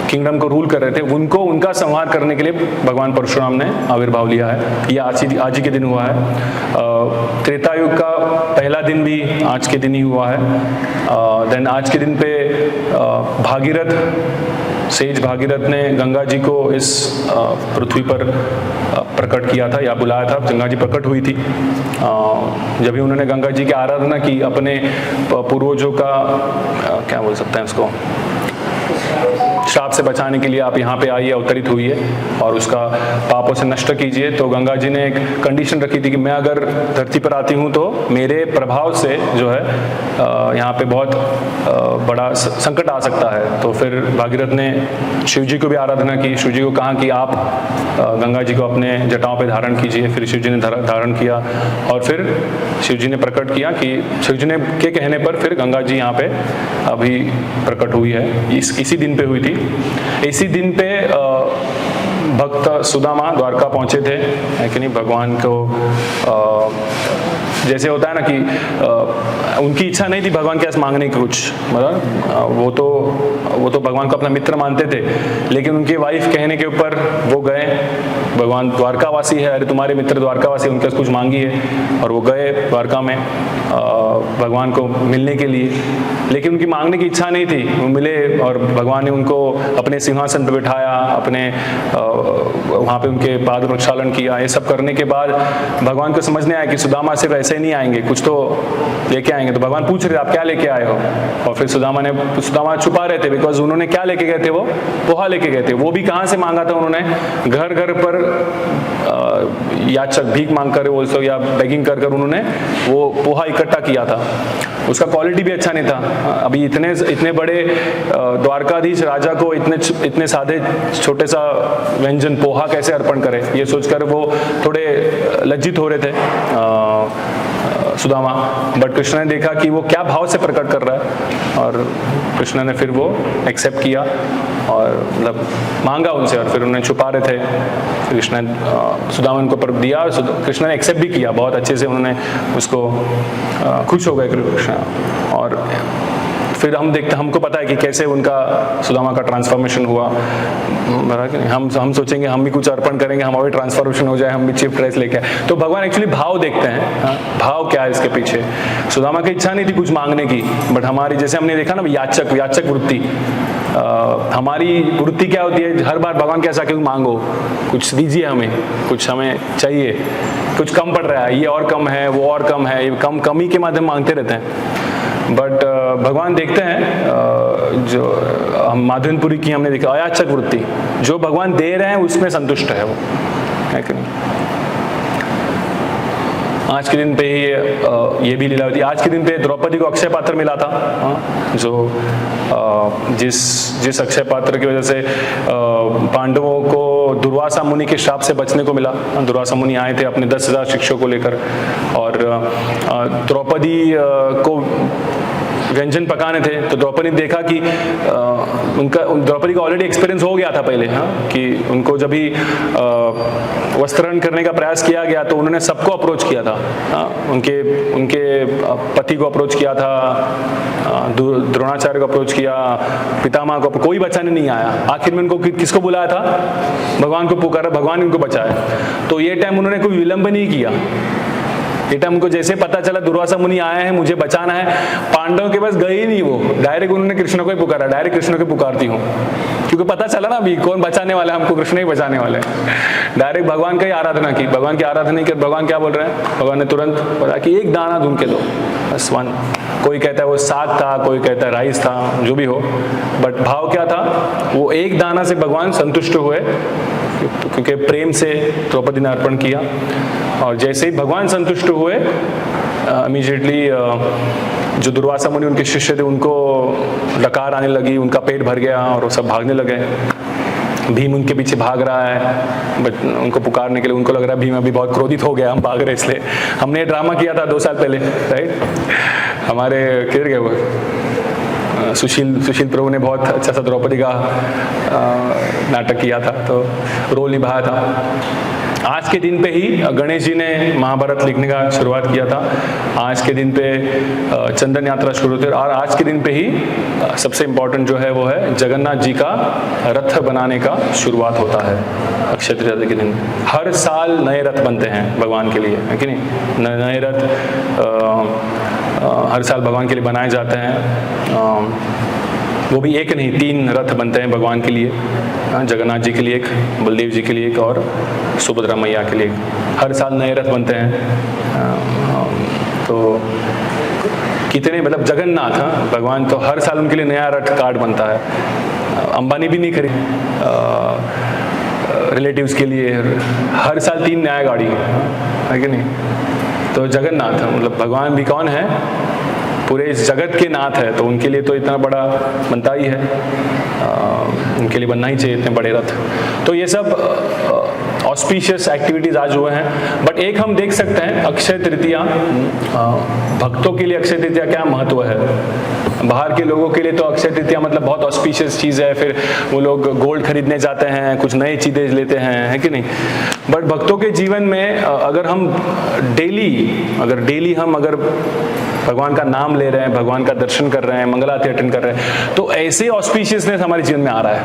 किंगडम को रूल कर रहे थे, उनको उनका संहार करने के लिए भगवान परशुराम ने आविर्भाव लिया है। यह आज ही के दिन हुआ है। त्रेता युग का पहला दिन भी आज के दिन ही हुआ है। देन आज के दिन पे भागीरथ, सेज भागीरथ ने गंगा जी को इस पृथ्वी पर प्रकट किया था या बुलाया था। गंगा जी प्रकट हुई थी जब भी उन्होंने गंगा जी की आराधना की, अपने पूर्वजों का क्या बोल सकते हैं उसको, श्राप से बचाने के लिए आप यहाँ पे आइए, अवतरित हुई है और उसका पापों से नष्ट कीजिए। तो गंगा जी ने एक कंडीशन रखी थी कि मैं अगर धरती पर आती हूँ तो मेरे प्रभाव से जो है यहाँ पे बहुत बड़ा संकट आ सकता है। तो फिर भागीरथ ने शिव जी को भी आराधना की, शिव जी को कहा कि आप गंगा जी को अपने जटाओं पे धारण कीजिए। फिर शिव जी ने धारण किया और फिर शिव जी ने प्रकट किया कि शिव जी ने के कहने पर फिर गंगा जी यहाँ पे अभी प्रकट हुई है। इसी दिन पे हुई थी। इसी दिन पे भक्त सुदामा द्वारका पहुंचे थे, है कि नहीं। भगवान को जैसे होता है ना कि उनकी इच्छा नहीं थी भगवान के पास मांगने की कुछ, मतलब वो तो भगवान को अपना मित्र मानते थे, लेकिन उनकी वाइफ कहने के ऊपर वो गए। भगवान द्वारकावासी है, अरे तुम्हारे मित्र द्वारकावासी, उनके पास कुछ मांगी है, और वो गए द्वारका में भगवान को मिलने के लिए। लेकिन उनकी मांगने की इच्छा नहीं थी, वो मिले और भगवान ने उनको अपने सिंहासन पर बिठाया, अपने वहाँ पे उनके पाद प्रक्षालन किया। ये सब करने के बाद भगवान को समझ नहीं आया कि सुदामा सिर्फ ऐसे नहीं आएंगे, कुछ तो लेके आएंगे। तो भगवान पूछ रहे आप क्या लेके आए हो, और फिर सुदामा छुपा रहे थे, बिकॉज उन्होंने क्या लेके गए थे, वो पोहा लेके गए थे। वो भी कहाँ से मांगा था उन्होंने, घर घर पर याचक भीख मांग कर बोल या बेगिंग कर उन्होंने वो पोहा इकट्ठा किया था। उसका क्वालिटी भी अच्छा नहीं था। अभी इतने बड़े द्वारकाधीश राजा को इतने सादे छोटे सा व्यंजन पोहा कैसे अर्पण करे, ये सोचकर वो थोड़े लज्जित हो रहे थे सुदामा। बट कृष्ण ने देखा कि वो क्या भाव से प्रकट कर रहा है, और कृष्ण ने फिर वो एक्सेप्ट किया और मतलब मांगा उनसे, और फिर उन्हें छुपा रहे थे। कृष्ण ने सुदामा उनको पर दिया, कृष्ण ने एक्सेप्ट भी किया बहुत अच्छे से। उन्होंने उसको खुश हो गए कृष्ण। और फिर हमको पता है कि कैसे उनका सुदामा का ट्रांसफॉर्मेशन हुआ। हम सोचेंगे हम भी कुछ अर्पण करेंगे, हमारा भी ट्रांसफॉर्मेशन हो जाए, हम भी चीफ ड्रेस लेके आए। तो भगवान एक्चुअली भाव देखते हैं, भाव क्या है इसके पीछे। सुदामा की इच्छा नहीं थी कुछ मांगने की, बट हमारी, जैसे हमने देखा ना याचक वृत्ति, हमारी वृत्ति क्या होती है, हर बार भगवान कैसा क्यों मांगो, कुछ दीजिए हमें, कुछ हमें चाहिए, कुछ कम पड़ रहा है, ये और कम है, वो और कम है, ये कमी के माध्यम मांगते रहते हैं। बट भगवान देखते हैं, जो हम माधवपुरी की हमने देखा अयाचक वृत्ति, जो भगवान दे रहे हैं उसमें संतुष्ट है वो, है कि नहीं। आज के दिन पे ये भी लीला होती है। आज के दिन पे द्रौपदी को अक्षय पात्र मिला था, जो जिस अक्षय पात्र की वजह से पांडवों को दुर्वासा मुनि के श्राप से बचने को मिला। दुर्वासा मुनि आए थे अपने 10,000 शिष्यों को लेकर, और द्रौपदी को व्यंजन पकाने थे। तो द्रौपदी ने देखा कि द्रौपदी का ऑलरेडी एक्सपीरियंस हो गया था पहले, कि उनको जब भी वस्त्रहरण करने का प्रयास किया गया तो उन्होंने सबको अप्रोच किया था। उनके पति को अप्रोच किया था, द्रोणाचार्य को अप्रोच किया, पितामह को, कोई बचाने नहीं आया। आखिर में उनको किसको बुलाया था, भगवान को पुकारा, भगवान उनको बचाया। तो ये टाइम उन्होंने कोई विलंब नहीं किया। ये टाइम उनको जैसे पता चला दुर्वासा मुनि आए हैं, मुझे बचाना है, पांडवों के पास गए ही नहीं, वो डायरेक्ट उन्होंने कृष्ण को ही पुकारा, डायरेक्ट कृष्ण को पुकारती हूँ, क्योंकि पता चला ना अभी कौन बचाने वाला है, हमको कृष्ण ही बचाने वाले हैं। डायरेक्ट भगवान का ही आराधना की, भगवान की आराधना नहीं कर, भगवान क्या बोल रहे हैं, भगवान ने तुरंत बोला कि एक दाना ढूंढ के दो, बस वन। कोई कहता है वो साग था, कोई कहता है राइस था, जो भी हो, बट भाव क्या था, वो एक दाना से भगवान संतुष्ट हुए, क्योंकि प्रेम से द्रौपदी ने अर्पण किया। और जैसे ही भगवान संतुष्ट हुए, इमीडिएटली जो दुर्वासा मुनि उनके शिष्य थे उनको डकार आने लगी, उनका पेट भर गया और वो सब भागने लगे। भीम उनके पीछे भाग रहा है उनको पुकारने के लिए। उनको लग रहा है भीम अभी बहुत क्रोधित हो गया, हम भाग रहे इसलिए। हमने ड्रामा किया था 2 साल पहले, राइट? हमारे किधर गए वो सुशील प्रभु ने बहुत अच्छा सा द्रौपदी का नाटक किया था, तो रोल निभाया था। आज के दिन पे ही गणेश जी ने महाभारत लिखने का शुरुआत किया था। आज के दिन पे चंदन यात्रा शुरू होती है और आज के दिन पे ही सबसे इम्पोर्टेंट जो है वो है जगन्नाथ जी का रथ बनाने का शुरुआत होता है अक्षय तृतीया के दिन। हर साल नए रथ बनते हैं भगवान के लिए, है कि नहीं? नए रथ हर साल भगवान के लिए बनाए जाते हैं। वो भी एक नहीं, 3 रथ बनते हैं भगवान के लिए, जगन्नाथ जी के लिए एक, बलदेव जी के लिए एक और सुभद्रा मैया के लिए। हर साल नए रथ बनते हैं। तो कितने, मतलब जगन्नाथ भगवान, तो हर साल उनके लिए नया रथ कार्ड बनता है। अंबानी भी नहीं खरीद, रिलेटिव्स के लिए हर साल 3 नया गाड़ी है कि नहीं? तो जगन्नाथ मतलब भगवान भी कौन है? पूरे इस जगत के नाथ है, तो उनके लिए तो इतना बड़ा बनता ही है, उनके लिए बनना ही चाहिए इतने बड़े रथ। तो ये सब ऑस्पिशियस एक्टिविटीज आज हुए हैं। बट एक हम देख सकते हैं, अक्षय तृतीया भक्तों के लिए अक्षय तृतीया क्या महत्व है। बाहर के लोगों के लिए तो अक्षय तृतीया मतलब बहुत ऑस्पिशियस चीज़ है, फिर वो लोग गोल्ड खरीदने जाते हैं, कुछ नई चीज़ें लेते हैं, है कि नहीं? बट भक्तों के जीवन में अगर हम डेली हम भगवान का नाम ले रहे हैं, भगवान का दर्शन कर रहे हैं, मंगलारती अटेंड कर रहे हैं, तो ऐसे ऑस्पिशियसनेस हमारे जीवन में आ रहा है।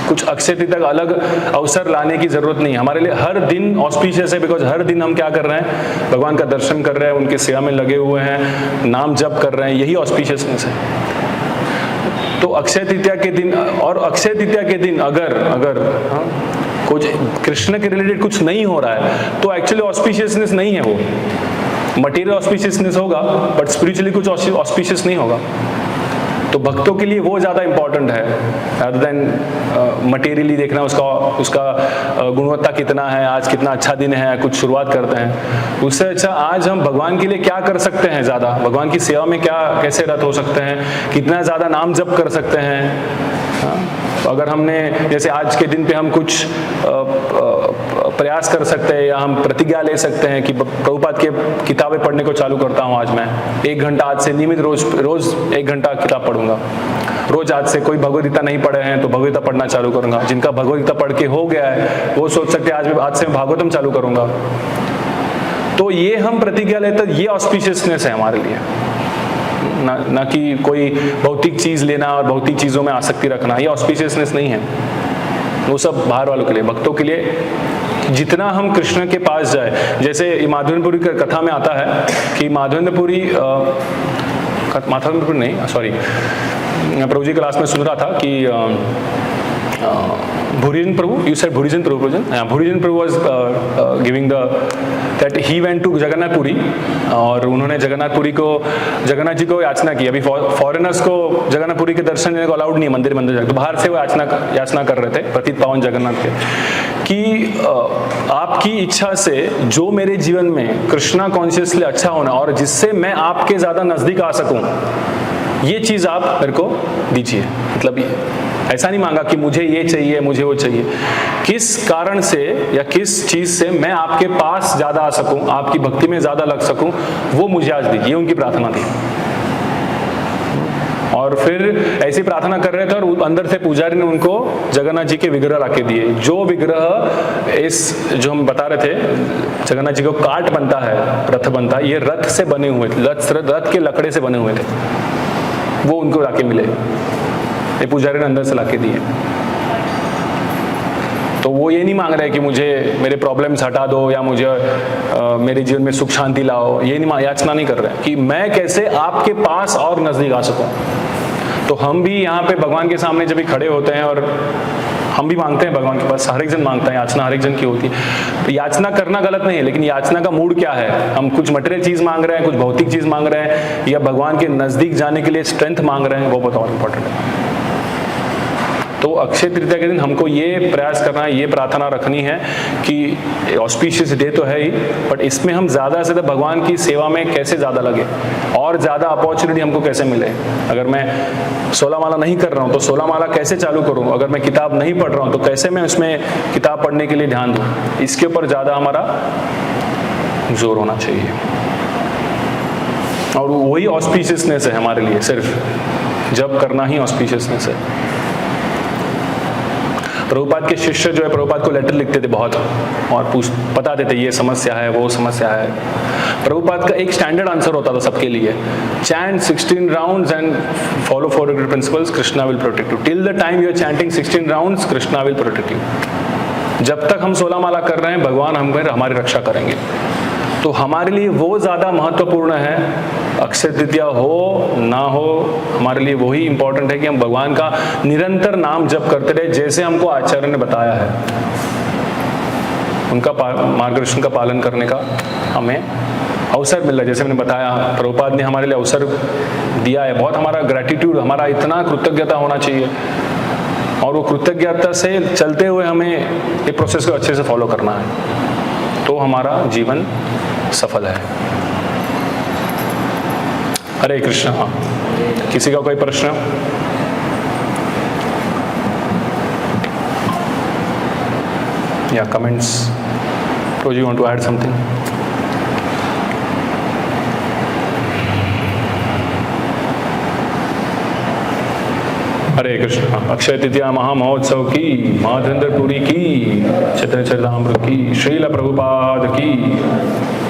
कुछ अक्षय तृतीया का अलग अवसर लाने की जरूरत नहीं, हमारे लिए हर दिन ऑस्पिशियस है। बिकॉज हर दिन हम क्या कर रहे हैं? भगवान का दर्शन कर रहे हैं, उनकी सेवा में लगे हुए हैं, नाम जप कर रहे हैं, यही ऑस्पिशियसनेस है। तो अक्षय तृतीया के दिन, और अक्षय तृतीया के दिन अगर कुछ कृष्ण के रिलेटेड कुछ नहीं हो रहा है तो एक्चुअली ऑस्पिशियसनेस नहीं है, वो मटेरियल ऑस्पिशियसनेस होगा बट स्पिरिचुअली कुछ ऑस्पिशियस नहीं होगा। तो भक्तों के लिए वो ज़्यादा इंपॉर्टेंट है rather देन मटेरियली देखना उसका गुणवत्ता कितना है, आज कितना अच्छा दिन है, कुछ शुरुआत करते हैं। उससे अच्छा आज हम भगवान के लिए क्या कर सकते हैं, ज़्यादा भगवान की सेवा में कैसे रत हो सकते हैं, कितना ज़्यादा नाम जप कर सकते हैं। अगर हमने जैसे आज के दिन पे हम कुछ प्रयास कर सकते हैं या हम प्रतिज्ञा ले सकते हैं कि प्रभुपाद के किताबें पढ़ने को चालू करता हूँ। आज मैं 1 घंटा आज से नियमित रोज 1 घंटा किताब पढ़ूंगा। रोज आज से कोई भगवद गीता नहीं पढ़े हैं तो भगवद गीता पढ़ना चालू करूंगा। जिनका भगवद गीता पढ़ के हो गया है वो सोच सकते हैं आज से मैं भागवतम चालू करूंगा। तो ये हम प्रतिज्ञा लेते, ये ऑस्पिशियसनेस है हमारे लिए, ना कि कोई भौतिक चीज लेना और भौतिक चीजों में आसक्ति रखना, ये ऑस्पिशियसनेस नहीं है। वो सब बाहर वालों के लिए। भक्तों के लिए जितना हम कृष्ण के पास जाए, जैसे माधवेंद्रपुरी की कथा में आता है कि माधवेंद्रपुरी नहीं, सॉरी, प्रभु जी क्लास में सुन रहा था कि Bhurijan Prabhu, you said Bhurijan Prabhu, yeah, Bhurijan Prabhu was giving that he went to Jagannath Puri और उन्होंने जगन्नाथ जी को याचना की। अभी फॉरेनर्स को जगन्नाथ पुरी के दर्शन देने को अलाउड नहीं है मंदिर जाकर, तो बाहर से वो याचना कर रहे थे पतित पावन जगन्नाथ के कि आपकी इच्छा से जो मेरे जीवन में कृष्णा कॉन्शियसली अच्छा होना और जिससे मैं आपके ज्यादा नजदीक आ सकूं, ये चीज आप मेरे को दीजिए। मतलब ऐसा नहीं मांगा कि मुझे ये चाहिए, मुझे वो चाहिए, किस कारण से या किस चीज से मैं आपके पास ज्यादा आ सकूं, आपकी भक्ति में ज्यादा लग सकूं, वो मुझे आज दीजिए। उनकी प्रार्थना थी। और फिर ऐसी प्रार्थना कर रहे थे और अंदर से पुजारी ने उनको जगन्नाथ जी के विग्रह लाके दिए। जो विग्रह इस जो हम बता रहे थे जगन्नाथ जी को काट बनता है, रथ बनता है, ये रथ से बने हुए थे, रथ के लकड़े से बने हुए थे, वो उनको लाके मिले, ये पुजारी ने अंदर से लाके दिए। तो वो ये नहीं मांग रहे कि मुझे मेरे प्रॉब्लम्स हटा दो या मुझे मेरे जीवन में सुख शांति लाओ, ये नहीं, याचना नहीं कर रहे कि मैं कैसे आपके पास और नजदीक आ सकूं। तो हम भी यहाँ पे भगवान के सामने जब भी खड़े होते हैं और हम भी मांगते हैं भगवान के पास, हर एक जन मांगता है, याचना हर एक जन की होती है। तो याचना करना गलत नहीं है, लेकिन याचना का मूड क्या है? हम कुछ मटेरियल चीज मांग रहे हैं, कुछ भौतिक चीज मांग रहे हैं, या भगवान के नजदीक जाने के लिए स्ट्रेंथ मांग रहे हैं, वो बहुत इंपॉर्टेंट है। तो अक्षय तृतीया के दिन हमको ये प्रयास करना है, ये प्रार्थना रखनी है कि ऑस्पिशियस डे तो है ही, बट इसमें हम ज़्यादा से ज़्यादा भगवान की सेवा में कैसे ज़्यादा लगे और ज़्यादा अपॉर्चुनिटी हमको कैसे मिले। अगर मैं 16 माला नहीं कर रहा हूँ तो 16 माला कैसे चालू करूँ, अगर मैं किताब नहीं पढ़ रहा हूँ तो कैसे मैं उसमें किताब पढ़ने के लिए ध्यान दूँ, इसके ऊपर ज़्यादा हमारा जोर होना चाहिए। और वही ऑस्पिशियसनेस है हमारे लिए, सिर्फ जब करना ही ऑस्पिशियसनेस है। प्रभुपाद के शिष्य जो है प्रभुपाद को लेटर लिखते थे बहुत और बताते थे ये समस्या है वो समस्या है। प्रभुपाद का एक स्टैंडर्ड आंसर होता था सबके लिए, chant 16 rounds and follow 4 degree principles, Krishna will protect you. Till the time you are chanting 16 rounds, Krishna will protect you. जब तक हम 16 माला कर रहे हैं भगवान हमारी रक्षा करेंगे। तो हमारे लिए वो ज़्यादा महत्वपूर्ण है, अक्षय तृतीया हो ना हो, हमारे लिए वही इंपॉर्टेंट है कि हम भगवान का निरंतर नाम जप करते रहे, जैसे हमको आचार्य ने बताया है। उनका मार्गदर्शन का पालन करने का हमें अवसर मिल रहा है। जैसे मैंने बताया प्रभुपाद ने हमारे लिए अवसर दिया है, बहुत हमारा ग्रैटिट्यूड, हमारा इतना कृतज्ञता होना चाहिए, और वो कृतज्ञता से चलते हुए हमें ये प्रोसेस को अच्छे से फॉलो करना है, तो हमारा जीवन सफल है। हरे कृष्ण। हाँ, किसी का कोई प्रश्न? या comments? Roj, you want to add something? हरे कृष्ण। अक्षय तृतीया महामहोत्सव की, माधवेंद्र पुरी की, चैतन्य चरितामृत की, श्रील प्रभुपाद की।